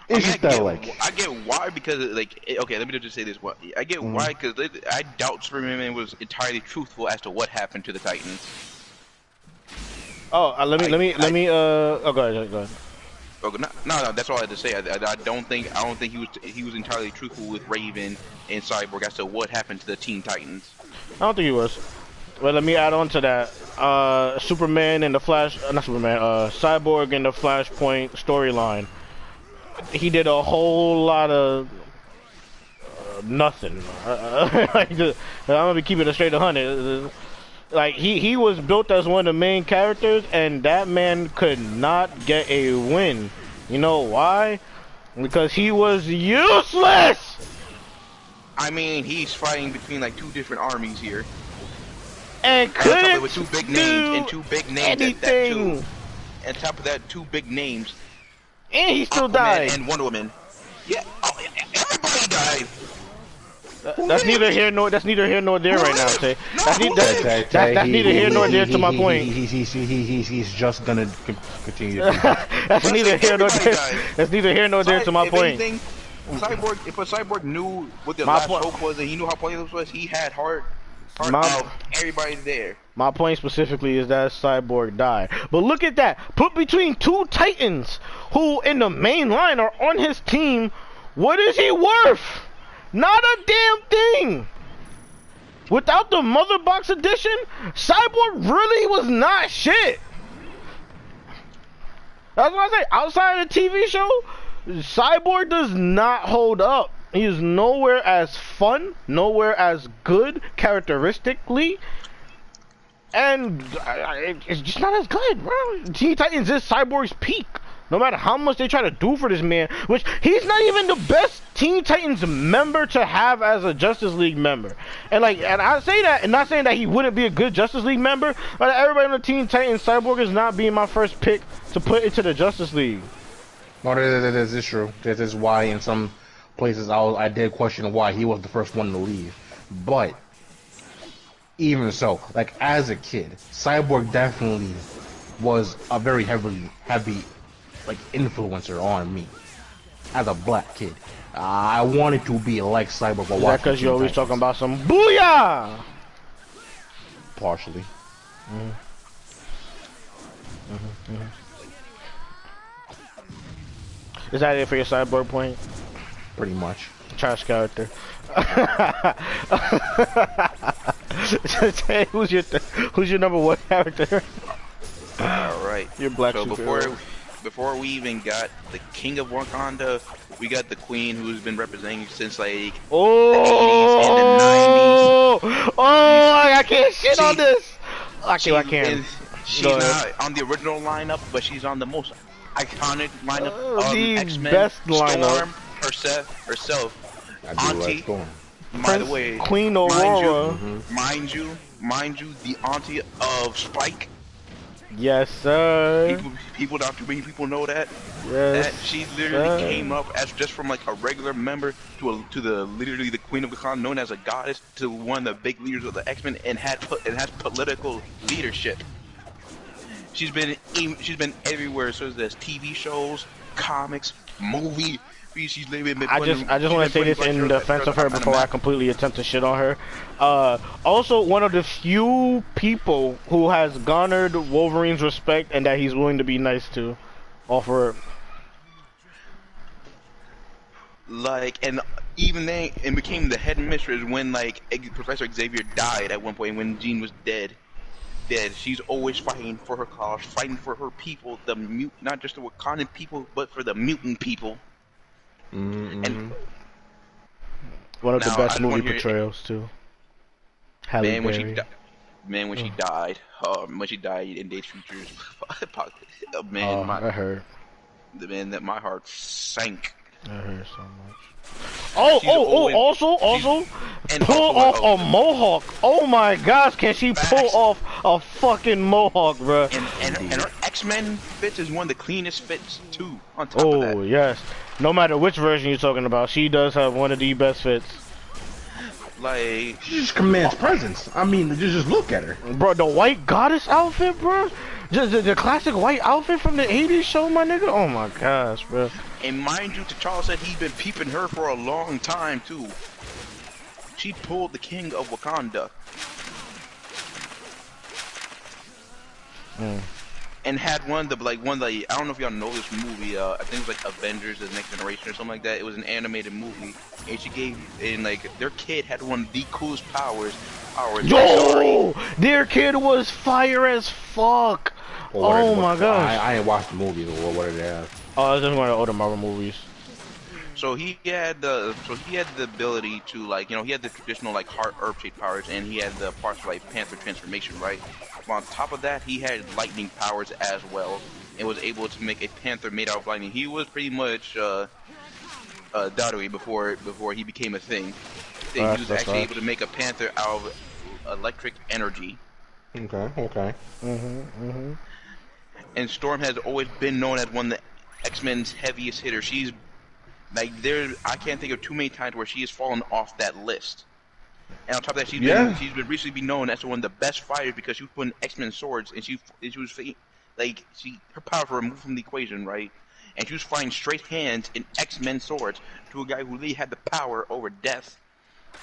It's just that, like, I get why, because like, okay, let me just say this. I get why, because I doubt Superman was entirely truthful as to what happened to the Titans. Oh, let me. Oh, go ahead. Okay, no, that's all I had to say. I don't think he was entirely truthful with Raven and Cyborg as to what happened to the Teen Titans. I don't think he was. Well, let me add on to that. Superman and the Flash, not Superman. Cyborg and the Flashpoint storyline. He did a whole lot of nothing. I'm gonna be keeping it straight 100. Like he was built as one of the main characters, and that man could not get a win. You know why? Because he was useless. I mean, he's fighting between like two different armies here, And couldn't with two big names and two big names. anything. On top of that, two big names. And he still Aquaman died. and Wonder Woman. Yeah, everybody died. That's neither here nor there right now, Tay. That's neither here nor there to my point. He's just gonna continue. That's neither here nor there. That's neither here nor there to my point. If a Cyborg knew what the last hope was and he knew how pointless it was, he had heart of everybody there. My point specifically is that Cyborg died. But look at that. Put between two Titans who in the main line are on his team, what is he worth? Not a damn thing. Without the Mother Box edition, Cyborg really was not shit. That's what I say. Outside of the TV show, Cyborg does not hold up. He is nowhere as fun, nowhere as good characteristically, and it's just not as good, bro. Teen Titans is Cyborg's peak. No matter how much they try to do for this man, which he's not even the best Teen Titans member to have as a Justice League member. And I say that, and not saying that he wouldn't be a good Justice League member, but everybody on the Teen Titans, Cyborg is not being my first pick to put into the Justice League. No, that is true. That is why in some places I did question why he was the first one to leave. But even so, like as a kid, Cyborg definitely was a very heavy like influencer on me as a black kid. I wanted to be like Cyborg, but Is that watching because you're Teen always Titans. talking about some booyah? Partially. Is that it for your Cyborg point? Pretty much. Trash character. Who's your number one character? All right. Your black So superhero. before we even got the King of Wakanda, we got the Queen, who's been representing since like Oh, I can't shit on this. I the can. 80s. She's not on the original lineup, but she's on the most iconic lineup of The X-Men. best lineup. Storm herself. I do Auntie. like Storm. By the way, Queen Aurora. mind you, the auntie of Spike. Yes, sir. People, not too many people know that. Yes. That she literally came up as just from like a regular member to the literally the Queen of the Con, known as a goddess, to one of the big leaders of the X-Men, and has political leadership. She's been everywhere. So there's TV shows, comics, movie. She's been I just want to say this in defense of her before I completely attempt to shit on her. Also, one of the few people who has garnered Wolverine's respect and that he's willing to be nice to, offer. Like, and even then, and became the head mistress when like Professor Xavier died at one point when Jean was dead. She's always fighting for her cause, fighting for her people, not just the Wakandan people, but for the mutant people. And one of the best movie portrayals too. Halle man, Berry. When she died in Days Futures, man, I heard. That my heart sank. I heard so much. Also, pull off a mohawk. Oh my gosh, can she pull off a fucking mohawk, bro? And her X-Men fits is one of the cleanest fits too. On top of that. Oh yes. No matter which version you're talking about, she does have one of the best fits. Like, she just commands presence. I mean, just look at her, bro. The white goddess outfit, bro. Just the classic white outfit from the '80s show, my nigga. Oh my gosh, bro. And mind you, T'Challa said he's been peeping her for a long time too. She pulled the King of Wakanda. And had one of the I don't know if y'all know this movie, I think it was like Avengers the Next Generation or something like that. It was an animated movie, and their kid had one of the coolest powers. Yo, their kid was fire as fuck. Oh my gosh. I ain't watched the movie though. What did they have? Oh, it's just one of the older Marvel movies. So he had the ability to he had the traditional heart herb shaped powers, and he had the parts of Panther transformation, right? But on top of that, he had lightning powers as well, and was able to make a panther made out of lightning. He was pretty much Dadoui before he became a thing. He was actually able to make a panther out of electric energy. Okay. And Storm has always been known as one of the X-Men's heaviest hitters. She's I can't think of too many times where she has fallen off that list. And on top of that, she's been recently been known as one of the best fighters because she was putting X-Men swords, and she was her power was removed from the equation, right? And she was fighting straight hands in X-Men swords to a guy who really had the power over death.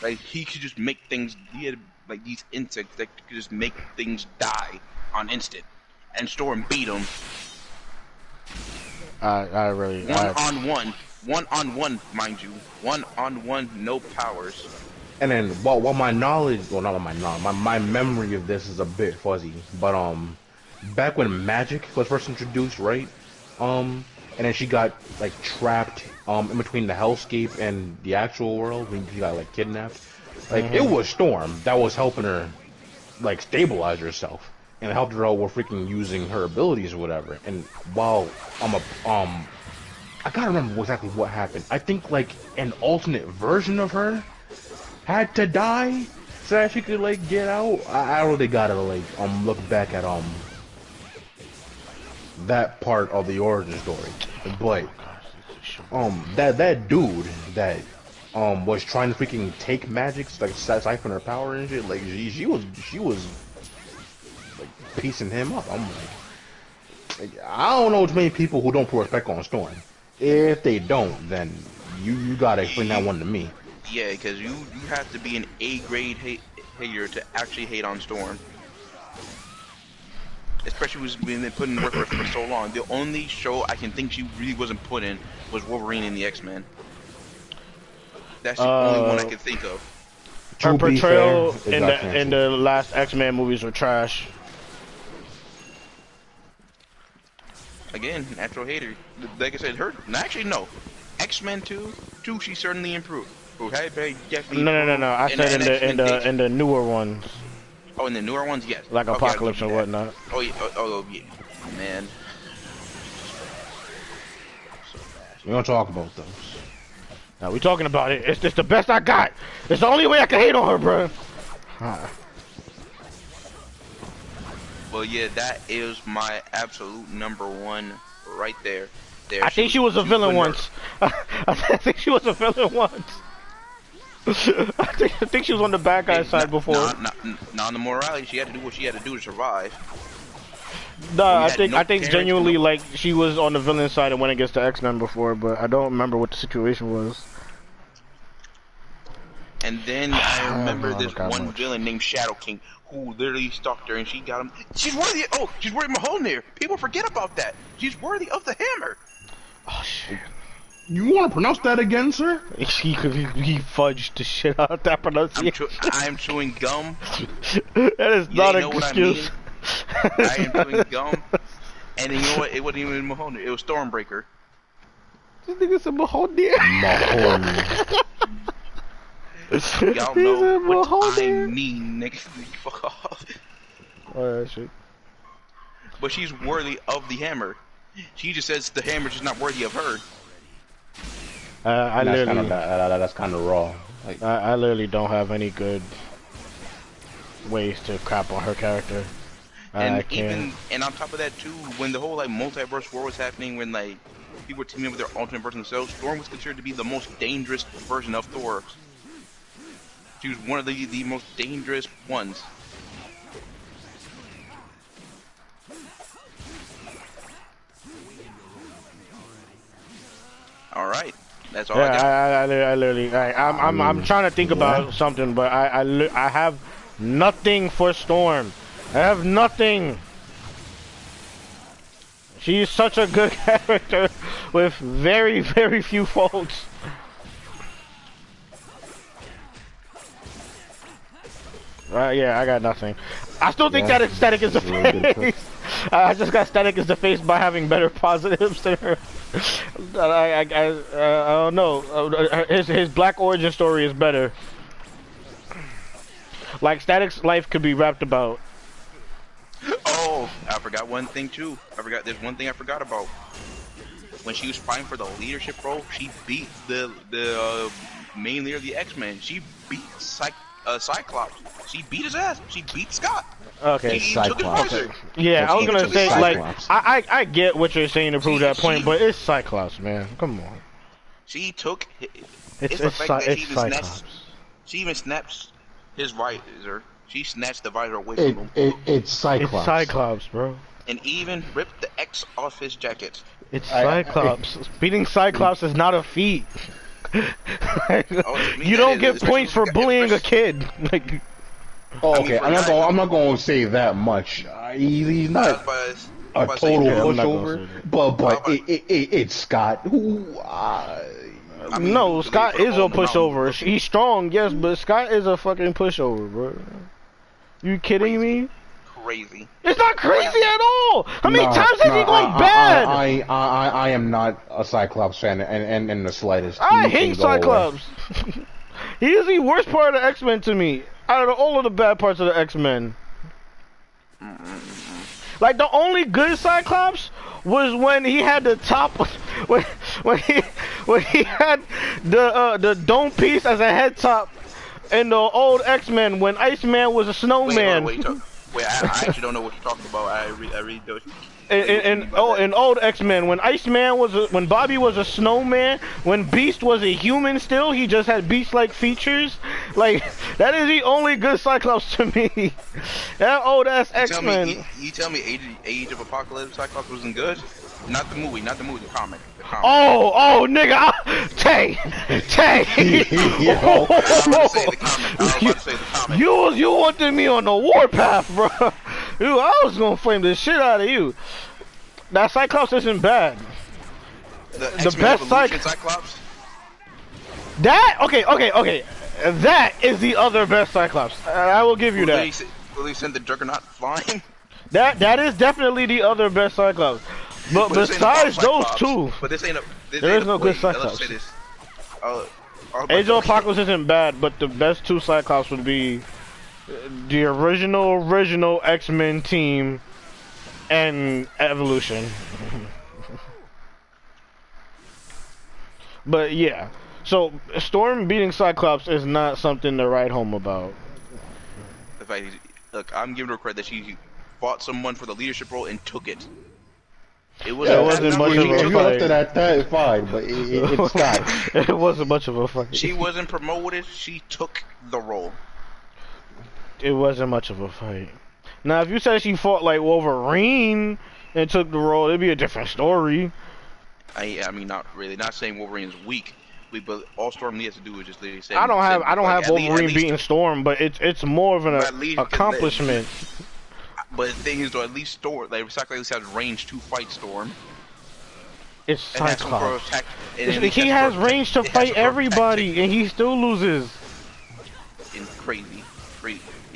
Like, he could just make things. He had these insects that could just make things die on instant. And Storm beat him. I really. One on one, mind you. 1-on-1, no powers. And then, while my knowledge, well, not my knowledge, my memory of this is a bit fuzzy, but back when magic was first introduced, right? And then she got trapped in between the hellscape and the actual world when she got kidnapped. It was Storm that was helping her stabilize herself and helped her out with freaking using her abilities or whatever. And while I gotta remember exactly what happened. I think an alternate version of her had to die so that she could get out. I really gotta look back at that part of the origin story. But that dude that was trying to freaking take magic, siphon her power and shit, she was piecing him up. I'm I don't know too many people who don't put respect on Storm. If they don't, then You gotta explain that one to me. Yeah, because you have to be an A-grade hater to actually hate on Storm. Especially when been put in work for so long. The only show I can think she really wasn't put in was Wolverine and the X-Men. That's the only one I can think of. Her To be portrayal fair, in the last X-Men movies were trash. Again, natural hater. Like I said, her. Actually, no. X-Men 2, she certainly improved. Definitely No. I said in the newer ones. Oh, in the newer ones, yes. Like Okay, Apocalypse and whatnot. Oh yeah, yeah, man. we don't talk about those. Now we talking about it. It's just the best I got. It's the only way I can hate on her, bro. Well, yeah, that is my absolute number one right there. I think she was a villain once. I think she was a villain once. I think she was on the bad guy side before. Not on the morality. She had to do what she had to do to survive. No, I think genuinely like she was on the villain side and went against the X-Men before, but I don't remember what the situation was. And then I remember this one villain named Shadow King who literally stalked her and she got him. She's worthy. Oh, she's worthy of Mjolnir. People forget about that. She's worthy of the hammer. Oh shit. You want to pronounce that again, sir? He fudged the shit out of that pronunciation. I'm chewing gum. That is not an excuse. I am chewing gum. And you know what? It wasn't even Mjolnir. It was Stormbreaker. This nigga said Mjolnir. Y'all know what I mean, nigga. Fuck off. Oh, shit. But she's worthy of the hammer. She just says the hammer's just not worthy of her. That's kind of raw. Like, I literally don't have any good ways to crap on her character. And and on top of that too, when the whole like multiverse war was happening, when like people were teaming up with their alternate version themselves, Storm was considered to be the most dangerous version of Thor. She was one of the most dangerous ones. All right, that's all I got. I literally, I'm trying to think about something, but I have nothing for Storm. I have nothing. She's such a good character with very, very few faults. Yeah, I got nothing. I still think that Static is the face. I just got Static as the face by having better positives than her. I don't know. His black origin story is better. Like Static's life could be rapped about. Oh, I forgot one thing too. There's one thing I forgot about. When she was fighting for the leadership role, she beat the main leader of the X-Men. She beat Cyclops. She beat his ass. She beat Scott. Okay, Cyclops. Okay. Yeah, I was gonna say Cyclops. like I get what you're saying to prove that point, but it's Cyclops, man. Come on. She took. It's Cyclops. She even snaps his visor. She snatched the visor away from him. It's Cyclops. It's Cyclops, bro. And even ripped the X off his jacket. It's Cyclops. Beating Cyclops is not a feat. You don't get points for bullying a kid. Like. Oh, okay, I'm not going to say that much. He's not a total pushover, but it's Scott. No, Scott is a pushover. He's strong, yes, but Scott is a fucking pushover, bro. You kidding me? Crazy. It's not crazy at all. How many times has he gone bad? I am not a Cyclops fan, and in the slightest. I hate Cyclops. He is the worst part of the X-Men to me. Out of all of the bad parts of the X-Men. Like, the only good Cyclops was when he had the top, when he had the dome piece as a head top in the old X-Men when Iceman was a snowman. Wait, I actually don't know what you're talking about. I really don't. In old X-Men, when Iceman when Bobby was a snowman, when Beast was a human still, he just had Beast-like features. Like, that is the only good Cyclops to me. That old ass X-Men. You tell me Age of Apocalypse Cyclops wasn't good? Not the movie, not the movie, the comic. The comic. Oh, nigga, Tay. Yo. I was about to say the comic. You wanted me on the warpath, bro. I was gonna flame the shit out of you. That Cyclops isn't bad. The best Cyclops. That okay. That is the other best Cyclops. I will give you that. Will they send the Juggernaut flying? That is definitely the other best Cyclops. But besides those two, but there is no good Cyclops. Age of Apocalypse isn't bad, but the best two Cyclops would be the original X-Men team and Evolution. But yeah, so Storm beating Cyclops is not something to write home about. The fact, look, I'm giving her credit that she fought someone for the leadership role and took it. It wasn't much of a fight. You left it at that, fine, but it's not. It wasn't much of a fight. She wasn't promoted. She took the role. It wasn't much of a fight. Now, if you said she fought like Wolverine and took the role, it'd be a different story. I mean, not really. Not saying Wolverine is weak. But all Storm needs to do is just literally say. I don't have Wolverine beating Storm, but it's more of an accomplishment. But the thing is, though, at least Storm, like Cyclops has range to fight Storm. It's Cyclops. He has range to fight everybody, and he still loses. It's crazy.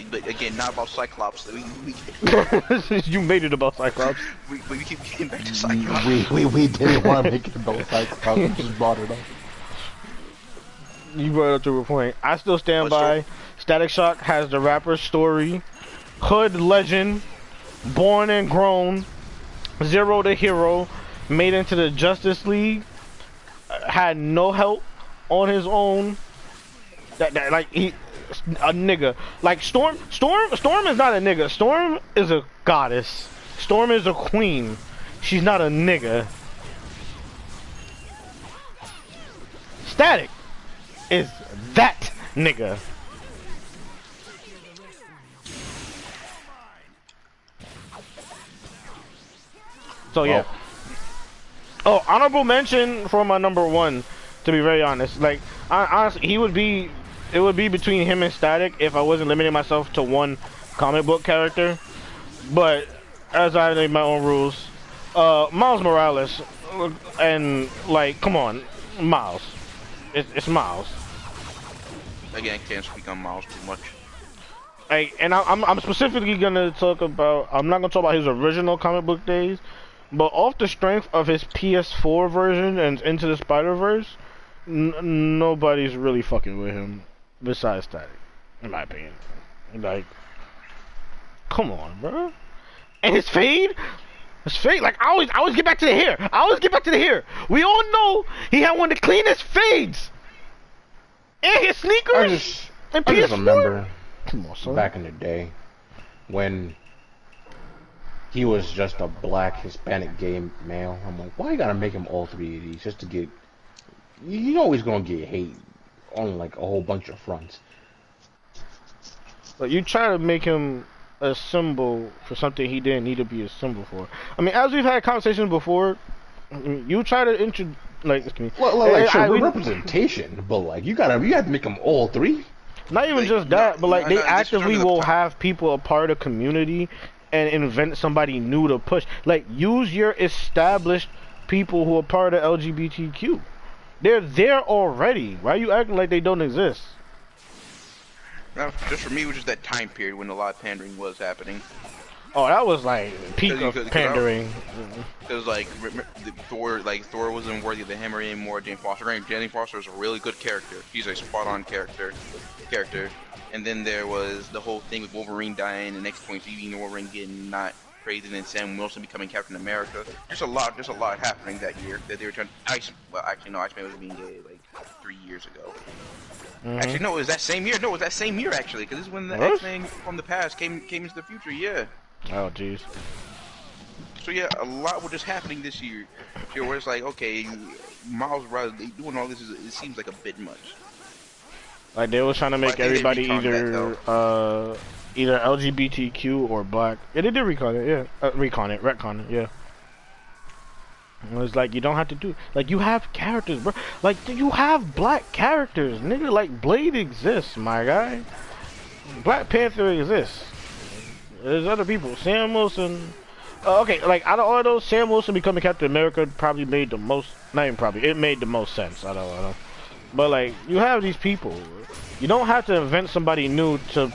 But again, not about Cyclops. You made it about Cyclops. We keep getting back to Cyclops. We didn't want to make it about Cyclops. We just brought it up. You brought it up to a point. I still stand by. Static Shock has the rapper story. Hood legend, born and grown, Zero the hero, made into the Justice League, had no help on his own. That like he a nigga. Like Storm is not a nigga. Storm is a goddess. Storm is a queen. She's not a nigga. Static is that nigga. So yeah. Oh, honorable mention for my number one. To be very honest, like honestly, it would be between him and Static if I wasn't limiting myself to one comic book character. But as I made my own rules, Miles Morales, and like, come on, Miles, it's Miles. Again, I can't speak on Miles too much. Like, and I'm specifically gonna talk about. I'm not gonna talk about his original comic book days. But off the strength of his PS4 version and Into the Spider-Verse, nobody's really fucking with him besides Static, in my opinion. Like, come on, bro. And his fade, like I always get back to the hair. We all know he had one of the cleanest fades. And his sneakers. I just remember, come on, son. Back in the day when he was just a black Hispanic gay male. I'm like, why you gotta make him all three of these just to get? You always gonna get hate on like a whole bunch of fronts. But you try to make him a symbol for something he didn't need to be a symbol for. I mean, as we've had conversations before, you try to representation, but like you have to make them all three. Not even just that, but like they actively will have people a part of the community and invent somebody new to push. Like, use your established people who are part of LGBTQ. They're there already. Why are you acting like they don't exist? Now, just for me, it was just that time period when a lot of pandering was happening. Oh, that was like peak of pandering. It was like Thor wasn't worthy of the hammer anymore. Jane Foster was a really good character. She's a spot-on character. And then there was the whole thing with Wolverine dying, and X-Point TV Wolverine getting not crazy, and then Sam Wilson becoming Captain America. There's a lot happening that year that they were trying. Iceman was being gay like 3 years ago. Mm-hmm. Actually, no, it was that same year. No, it was that same year actually, because this is when the X-Men from the past came into the future. Yeah. Oh, jeez. So yeah, a lot was just happening this year. Where it's like, okay, Miles Morales doing all this it seems like a bit much. Like they was trying to make everybody either LGBTQ or black. Yeah, they did retcon it, yeah. It's like you don't have to do like you have characters, bro. Like you have black characters, nigga. Like Blade exists, my guy. Black Panther exists. There's other people. Sam Wilson. Okay, like out of all those, Sam Wilson becoming Captain America probably made the most. Not even probably. It made the most sense. I don't know. But like you have these people. You don't have to invent somebody new to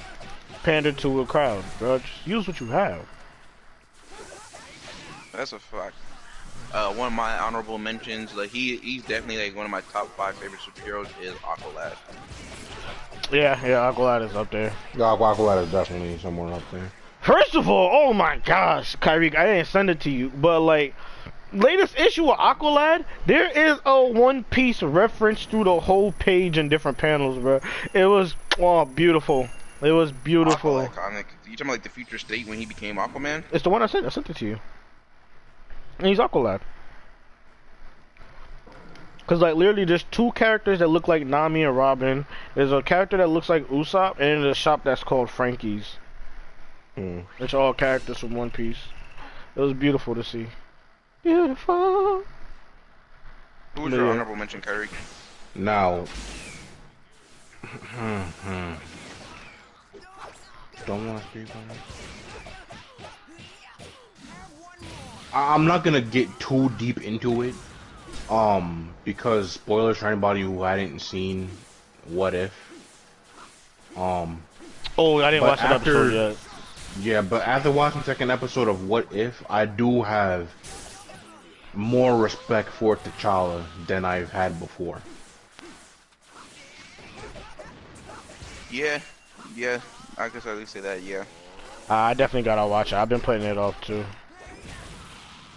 pander to a crowd, bro. Just use what you have. That's a fact. One of my honorable mentions, like he's definitely like one of my top 5 favorite superheroes is Aqualad. Yeah, Aqualad is up there. Aqualad is definitely somewhere up there. First of all, oh my gosh, Kyrie, I didn't send it to you, but like, latest issue of Aqualad, there is a One Piece reference through the whole page in different panels, bro. It was beautiful. It was beautiful. Aqualad comic. You talking about like the future state when he became Aquaman? It's the one I sent. I sent it to you. And he's Aqualad. Cause like literally, there's 2 characters that look like Nami and Robin. There's a character that looks like Usopp, and there's a shop that's called Frankie's. It's all characters from One Piece. It was beautiful to see. Beautiful. Who was your honorable mention, Kyrie? Now, don't want to speak on it. I'm not gonna get too deep into it, because spoilers for anybody who hadn't seen What If. Oh, I didn't watch that episode yet. Yeah, but after watching the second episode of What If, I do have more respect for T'Challa than I've had before. Yeah, I guess I would say that. Yeah. I definitely gotta watch it. I've been putting it off too.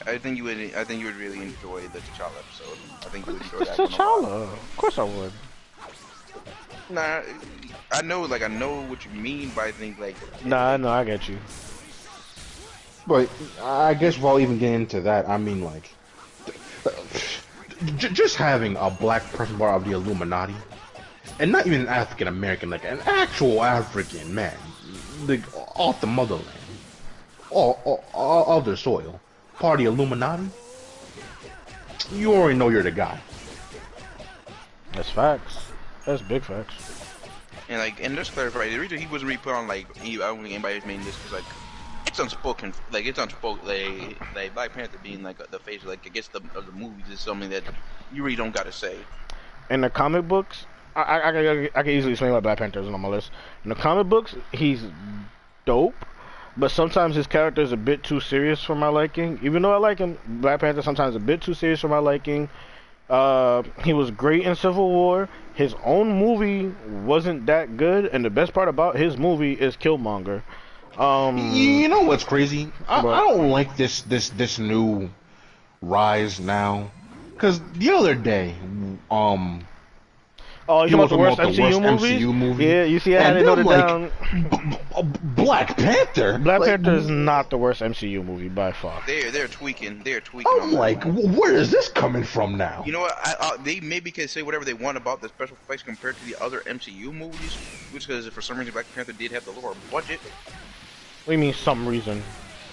I think you would really enjoy the T'Challa episode. I think you would enjoy that. T'Challa. Of course I would. Nah, I know what you mean, but I think like. Nah, no, I get you. But I guess while even getting into that, I mean like, just having a black person part of the Illuminati, and not even an African American, like an actual African man, like off the motherland, all their soil, part of the Illuminati. You already know you're the guy. That's facts. That's big facts. And like, and just clarify, the reason he wasn't really put on like, I don't think anybody's made this because like, it's unspoken. Like Black Panther being like the face, like I guess of the movies is something that you really don't gotta say. In the comic books, I can easily explain why Black Panther isn't on my list. In the comic books, he's dope, but sometimes his character is a bit too serious for my liking. Even though I like him, Black Panther sometimes a bit too serious for my liking. He was great in Civil War. His own movie wasn't that good, and the best part about his movie is Killmonger. You know what's crazy? I don't like this new rise now, because the other day, oh, you talking about the worst MCU movie? Yeah, you see, I had to note it down. Black Panther. Black Panther is not the worst MCU movie by far. They're tweaking. I'm like, where is this coming from now? You know what? They maybe can say whatever they want about the special effects compared to the other MCU movies, which because for some reason Black Panther did have the lower budget. What do you mean some reason?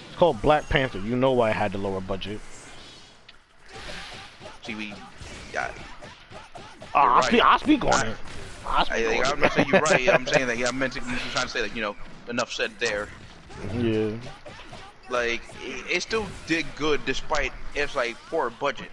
It's called Black Panther. You know why it had the lower budget. See, I'll speak on it. I'm not saying you're right. I'm saying that I'm meant to. You're trying to say like enough said there. Yeah. Like it still did good despite its like poor budget.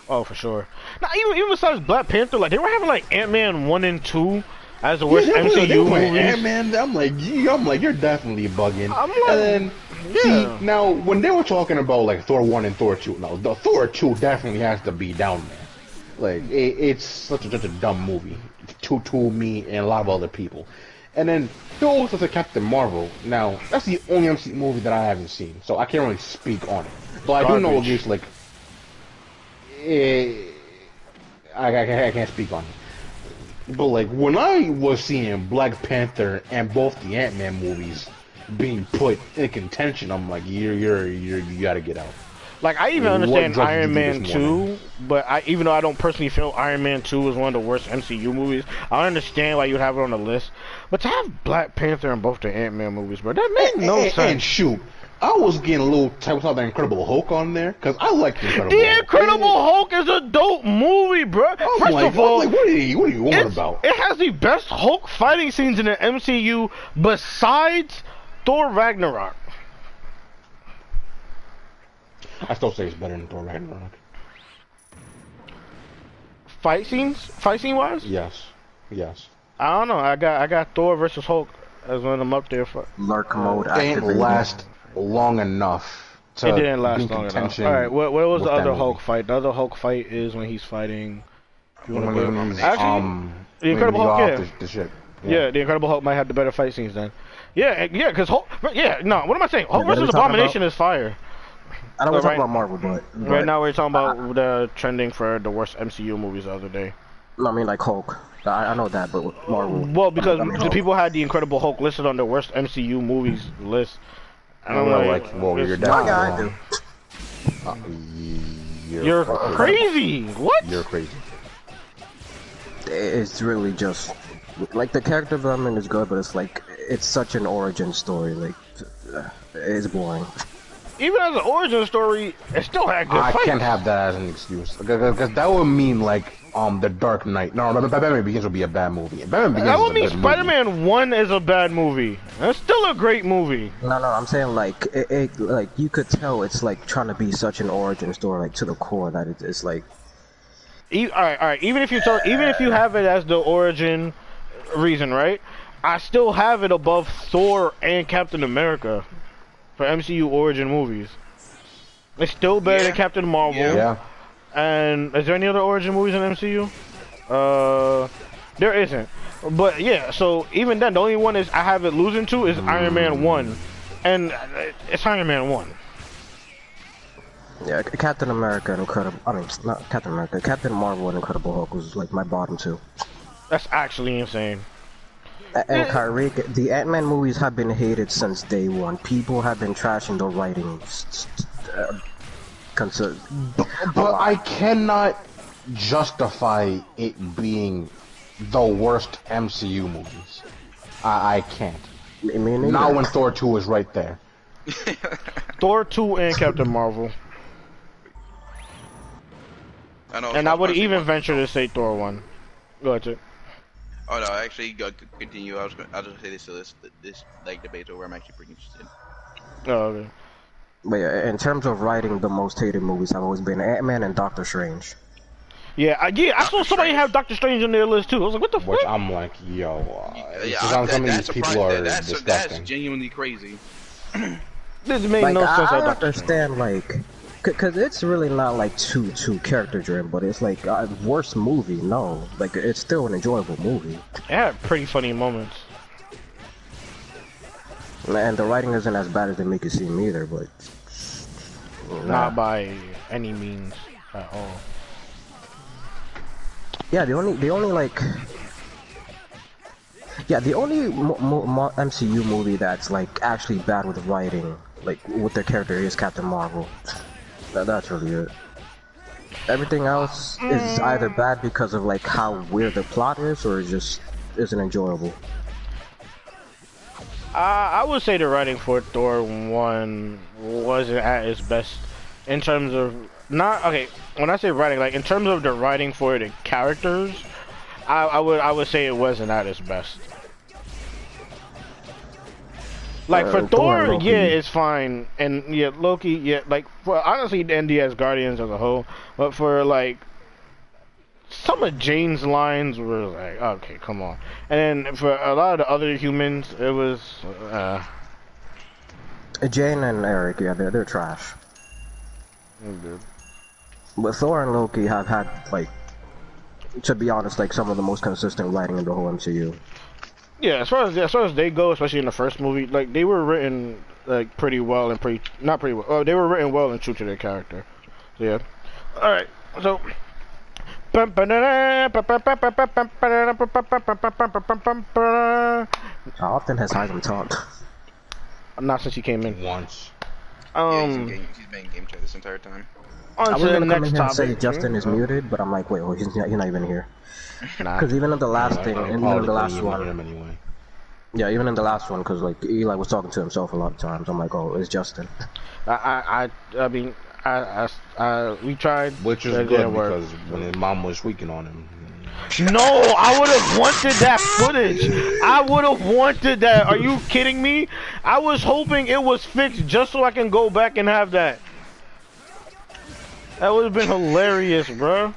Oh, for sure. Now even besides Black Panther, like they were having like Ant-Man 1 and 2 as the worst MCU movies. Ant-Man, I'm like, you're definitely bugging. I'm like, and then see now when they were talking about like Thor 1 and Thor 2, no, the Thor 2 definitely has to be down there. Like it's such a dumb movie to me and a lot of other people. And then there was also Captain Marvel. Now that's the only MCU movie that I haven't seen, so I can't really speak on it. But I do know it's like I can't speak on it. But like when I was seeing Black Panther and both the Ant-Man movies being put in contention, I'm like, you gotta get out. Like I even understand Iron Man 2, but even though I don't personally feel Iron Man 2 is one of the worst MCU movies, I understand why you have it on the list. But to have Black Panther in both the Ant-Man movies, bro, that makes no sense. And shoot, I was getting a little type of the Incredible Hulk on there because I like the Incredible The Hulk. Incredible Hulk is a dope movie, bro. First of all, what are you on about? It has the best Hulk fighting scenes in the MCU besides Thor Ragnarok. I still say it's better than Thor Ragnarok. Fight scene wise? Yes. I don't know. I got Thor versus Hulk as one of them up there for. Lurk mode It didn't activated. last long enough to It didn't last be in long enough. contention. All right, what was the with that other movie. Hulk fight? The other Hulk fight is when he's fighting. When he's, Actually, the Incredible when he Hulk, got yeah. the shit. Yeah, the Incredible Hulk might have the better fight scenes then. Yeah, because Hulk. Yeah, no. What am I saying? Hulk What are we versus talking Abomination is fire. I don't want to Right- talk about Marvel, but Right now we're talking about the trending for the worst MCU movies the other day. no, I mean like Hulk. I know that, but Marvel. Well, because I mean, the Hulk. people had the Incredible Hulk listed on the worst MCU movies list. And I'm Well, like, well, it's you're not- Yeah, I wrong. do. You're fucking crazy. What? You're crazy. It's really just like the character development is good, but it's like it's such an origin story. Like it's boring. Even as an origin story, it still had good I fights. can't have that as an excuse because that would mean like the Dark Knight. No, Batman Begins would be a bad movie. Batman Begins That is would a mean good movie. Spider-Man 1 is a bad movie. That's still a great movie. No, I'm saying like it like you could tell it's like trying to be such an origin story, like to the core that it's like. All right. Even if you have it as the origin reason, right? I still have it above Thor and Captain America for MCU origin movies. It's still better than Captain Marvel. Yeah. And is there any other origin movies in MCU? There isn't. But yeah, so even then, the only one is I have it losing to is Iron Man 1, and it's Iron Man 1. Yeah, Captain America and Incredible. I mean, not Captain America. Captain Marvel and Incredible Hulk was like my bottom two. That's actually insane. And Kyrie, the Ant-Man movies have been hated since day one. People have been trashing the writing. But I cannot justify it being the worst MCU movies. I can't. Me neither. Not when Thor 2 is right there. Thor 2 and Captain Marvel. I know. And I would even venture to say Thor 1. Go ahead, Chick. Oh no, actually, go continue. I'll just say this like debate over. I'm actually pretty interested. Oh, okay. But yeah, in terms of writing, the most hated movies have always been Ant-Man and Doctor Strange. Yeah, I saw somebody have Doctor Strange on their list too. I was like, what the Which fuck? I'm like, yo, Yeah, some of these people are that's disgusting. genuinely crazy. This made Like no sense. I at Doctor understand, like, cause it's really not like too character driven, but it's like worst movie. No, like it's still an enjoyable movie. It had pretty funny moments. And the writing isn't as bad as they make it seem either, but Not by any means at all. yeah, the only like the only MCU movie that's like actually bad with writing, like with their character, is Captain Marvel. That's really it. Everything else is either bad because of like how weird the plot is, or it just isn't enjoyable. I would say the writing for Thor 1 wasn't at its best in terms of when I say writing, like in terms of the writing for the characters, I would say it wasn't at its best. Like for Thor, Loki. yeah, it's fine, and yeah, Loki, yeah, like for honestly, the as Guardians as a whole, but for like some of Jane's lines were like, okay, come on, and then for a lot of the other humans, it was, Jane and Eric, yeah, they're trash. good. But Thor and Loki have had, like, to be honest, like some of the most consistent writing in the whole MCU. Yeah, as far as they go, especially in the first movie, like they were written like pretty well and not pretty well. Oh, they were written well and true to their character. So, yeah. All right. So. How often has Heisman talked? Not since he came in. Once. Yeah, he's been in game chat this entire time. On I to was the gonna come next in here and say topic. Justin is muted, but I'm like, wait, well, he's not even here. Nah. Because even in the last thing, I'm even in probably the last thinking about one, him anyway. Yeah, even in the last one, because like Eli was talking to himself a lot of times. I'm like, oh, it's Justin. I mean, we tried. Which is it good didn't work. because when his mom was squeaking on him. No, I would have wanted that footage. I would have wanted that. Are you kidding me? I was hoping it was fixed just so I can go back and have that. That would have been hilarious, bro.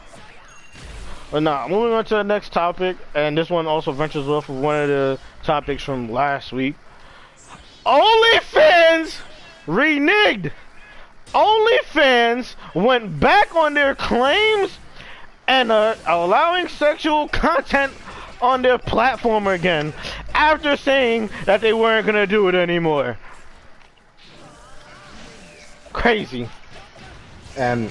But nah, moving on to the next topic, and this one also ventures off of one of the topics from last week. OnlyFans reneged. OnlyFans went back on their claims and allowing sexual content on their platform again after saying that they weren't gonna do it anymore. Crazy. And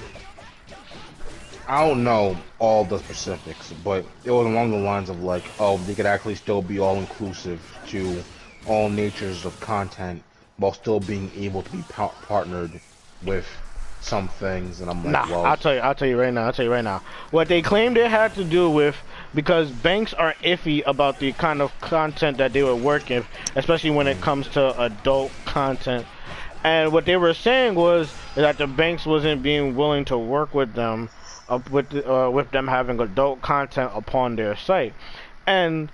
I don't know all the specifics, but it was along the lines of like, oh, they could actually still be all inclusive to all natures of content while still being able to be partnered with some things. And I'm like, nah, well, I'll tell you right now. What they claimed it had to do with, because banks are iffy about the kind of content that they were working, especially when it comes to adult content. And what they were saying was that the banks wasn't being willing to work with them, with them having adult content upon their site. And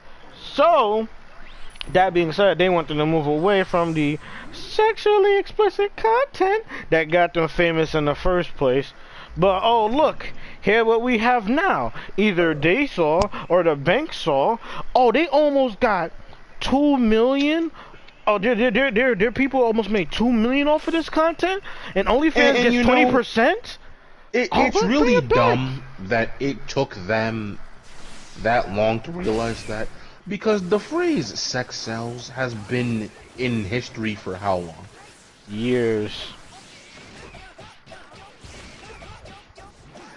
so, that being said, they wanted to move away from the sexually explicit content that got them famous in the first place. But oh look, here what we have now. Either they saw or the bank saw. Oh, they almost got 2 million. Oh, their people almost made 2 million off of this content, and OnlyFans gets 20%. It's really dumb that it took them that long to realize that, because the phrase "sex sells" has been in history for how long? Years.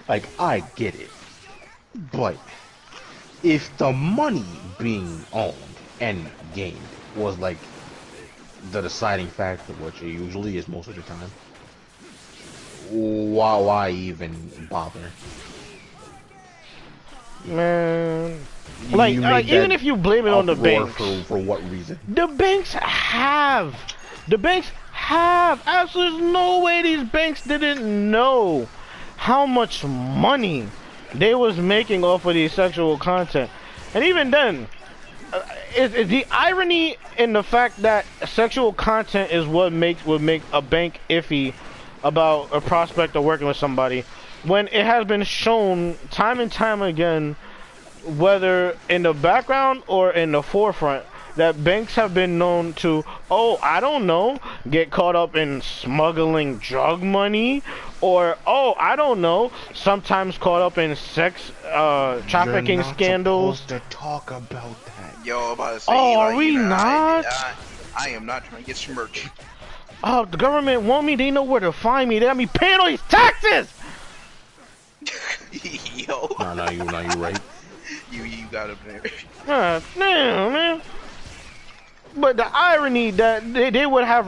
Like, I get it, but if the money being owned and gained was like the deciding factor, which it usually is most of the time, why even bother? Man, like even if you blame it on the banks, for what reason? The banks have absolutely no way these banks didn't know how much money they was making off of these sexual content. And even then, is the irony in the fact that sexual content is what would make a bank iffy about a prospect of working with somebody, when it has been shown time and time again, whether in the background or in the forefront, that banks have been known to, oh, I don't know, get caught up in smuggling drug money, or, oh, I don't know, sometimes caught up in sex trafficking scandals. You're not supposed to talk about that. Yo, I'm about to say, Oh, Eli, are we not? I am not trying to get smirked. Oh, the government want me, they know where to find me, they got me paying all these taxes! Yo. No, you're right. You got him there. Damn, man. But the irony that they would have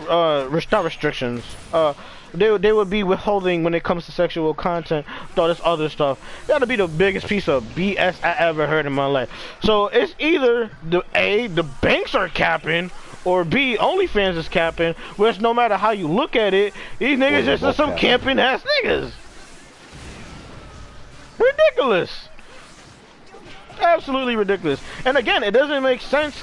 not restrictions, they would be withholding when it comes to sexual content, all this other stuff. That'll be the biggest piece of BS I ever heard in my life. So it's either the banks are capping, or B, OnlyFans is capping, which no matter how you look at it, these niggas just are some camping ass niggas. Ridiculous. Absolutely ridiculous. And again, it doesn't make sense,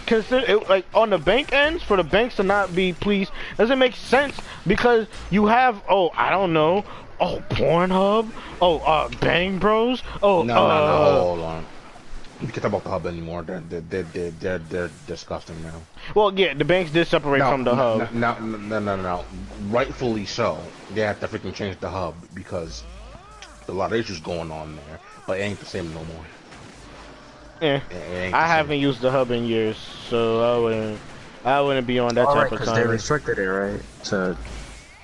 like on the bank ends, for the banks to not be pleased. Doesn't make sense because you have, oh, I don't know, oh, Pornhub, oh, Bang Bros, oh, no, hold on. We can't talk about the hub anymore. They're disgusting now. Well, yeah, the banks did separate from the hub. No. Rightfully so. They have to freaking change the hub because there's a lot of issues going on there. But it ain't the same no more. Yeah, I haven't used the hub in years, so I wouldn't be on that type of time. Because they restricted it, right? So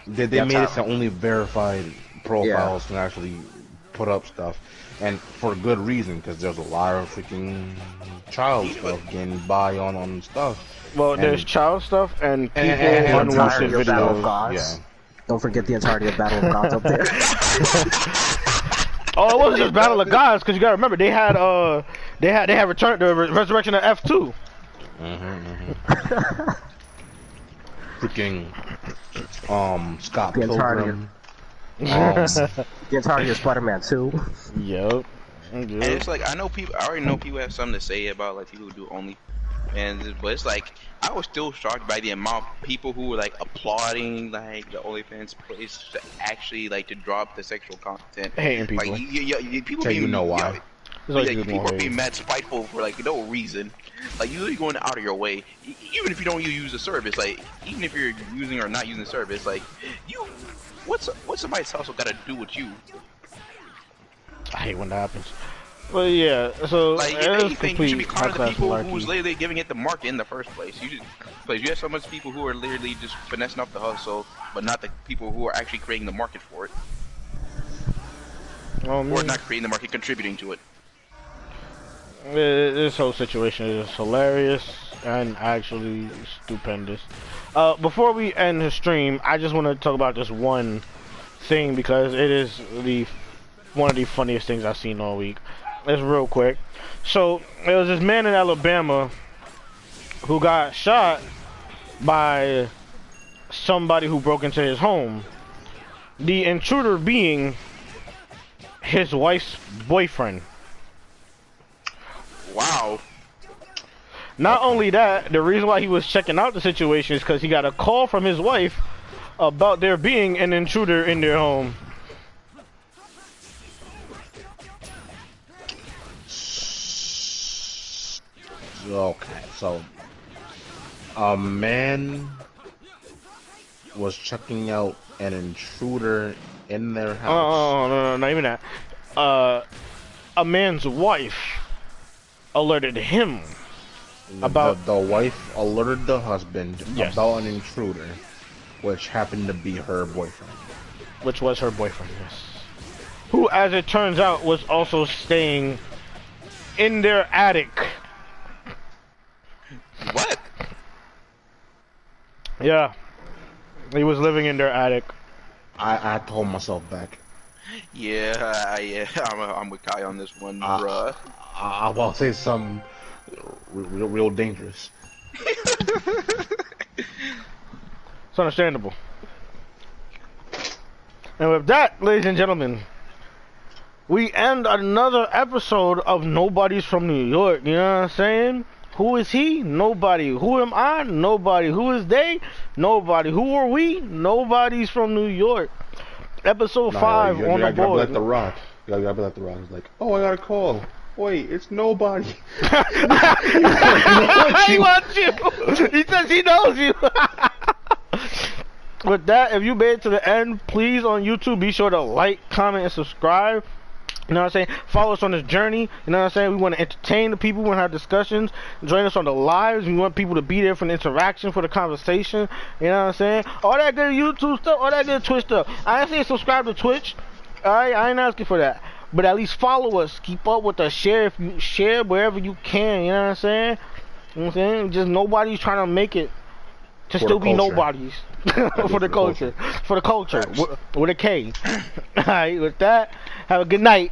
they made it so only verified profiles can actually put up stuff, and for good reason, because there's a lot of freaking child stuff getting by on stuff. Well, there's child stuff and people unwanted videos. Yeah. Don't forget the entirety of Battle of Gods up there. Oh, it wasn't just Battle of Gods, because you gotta remember they had returned the resurrection of F2. Freaking Scott Getting tired of Pilgrim. getting tired of your Spider-Man 2. Yup. And it's like I already know people have something to say about like people who do OnlyFans, but it's like I was still shocked by the amount of people who were like applauding like the OnlyFans place to actually like to drop the sexual content. Hating people. Like people Tell you know why. People are being mad spiteful for like no reason. Like you're going out of your way, even if you don't use the service. Like even if you're using or not using the service, like what's somebody's hustle got to do with you? I hate when that happens. But yeah, so like if anything, you should be calling the people who's literally giving it the market in the first place. You have so much people who are literally just finessing off the hustle, but not the people who are actually creating the market for it, or not creating the market, contributing to it. This whole situation is hilarious and actually stupendous. Before we end the stream, I just want to talk about this one thing because it is one of the funniest things I've seen all week. It's real quick. So there was this man in Alabama who got shot by somebody who broke into his home. The intruder being his wife's boyfriend. Wow. Not only that, the reason why he was checking out the situation is because he got a call from his wife about there being an intruder in their home. Okay, so a man was checking out an intruder in their house. Oh, no, not even that. A man's wife alerted him about... The wife alerted the husband Yes. about an intruder, which happened to be her boyfriend. Which was her boyfriend, yes. Who, as it turns out, was also staying in their attic. What? Yeah. He was living in their attic. I had to hold myself back. Yeah, I'm with Kai on this one, bruh. I will say something real dangerous. It's understandable. And with that, ladies and gentlemen, we end another episode of Nobodies from New York. You know what I'm saying? Who is he? Nobody. Who am I? Nobody. Who is they? Nobody. Who are we? Nobody's from New York. Episode 5 on the board. You gotta be like The Rock. You gotta be like The Rock. It's like, oh, I got a call. Wait, it's nobody. He wants you. He says he knows you. With that, if you made it to the end, please on YouTube be sure to like, comment, and subscribe. You know what I'm saying? Follow us on this journey. You know what I'm saying? We want to entertain the people. We want to have discussions. Join us on the lives. We want people to be there for the interaction, for the conversation. You know what I'm saying? All that good YouTube stuff, all that good Twitch stuff. I ain't saying subscribe to Twitch. Alright? I ain't asking for that. But at least follow us. Keep up with us. Share if you share wherever you can. You know what I'm saying? You know what I'm saying? Just nobody's trying to make it to For still the be culture. nobodies. For the culture. For the culture. With a K. Alright, with that, have a good night.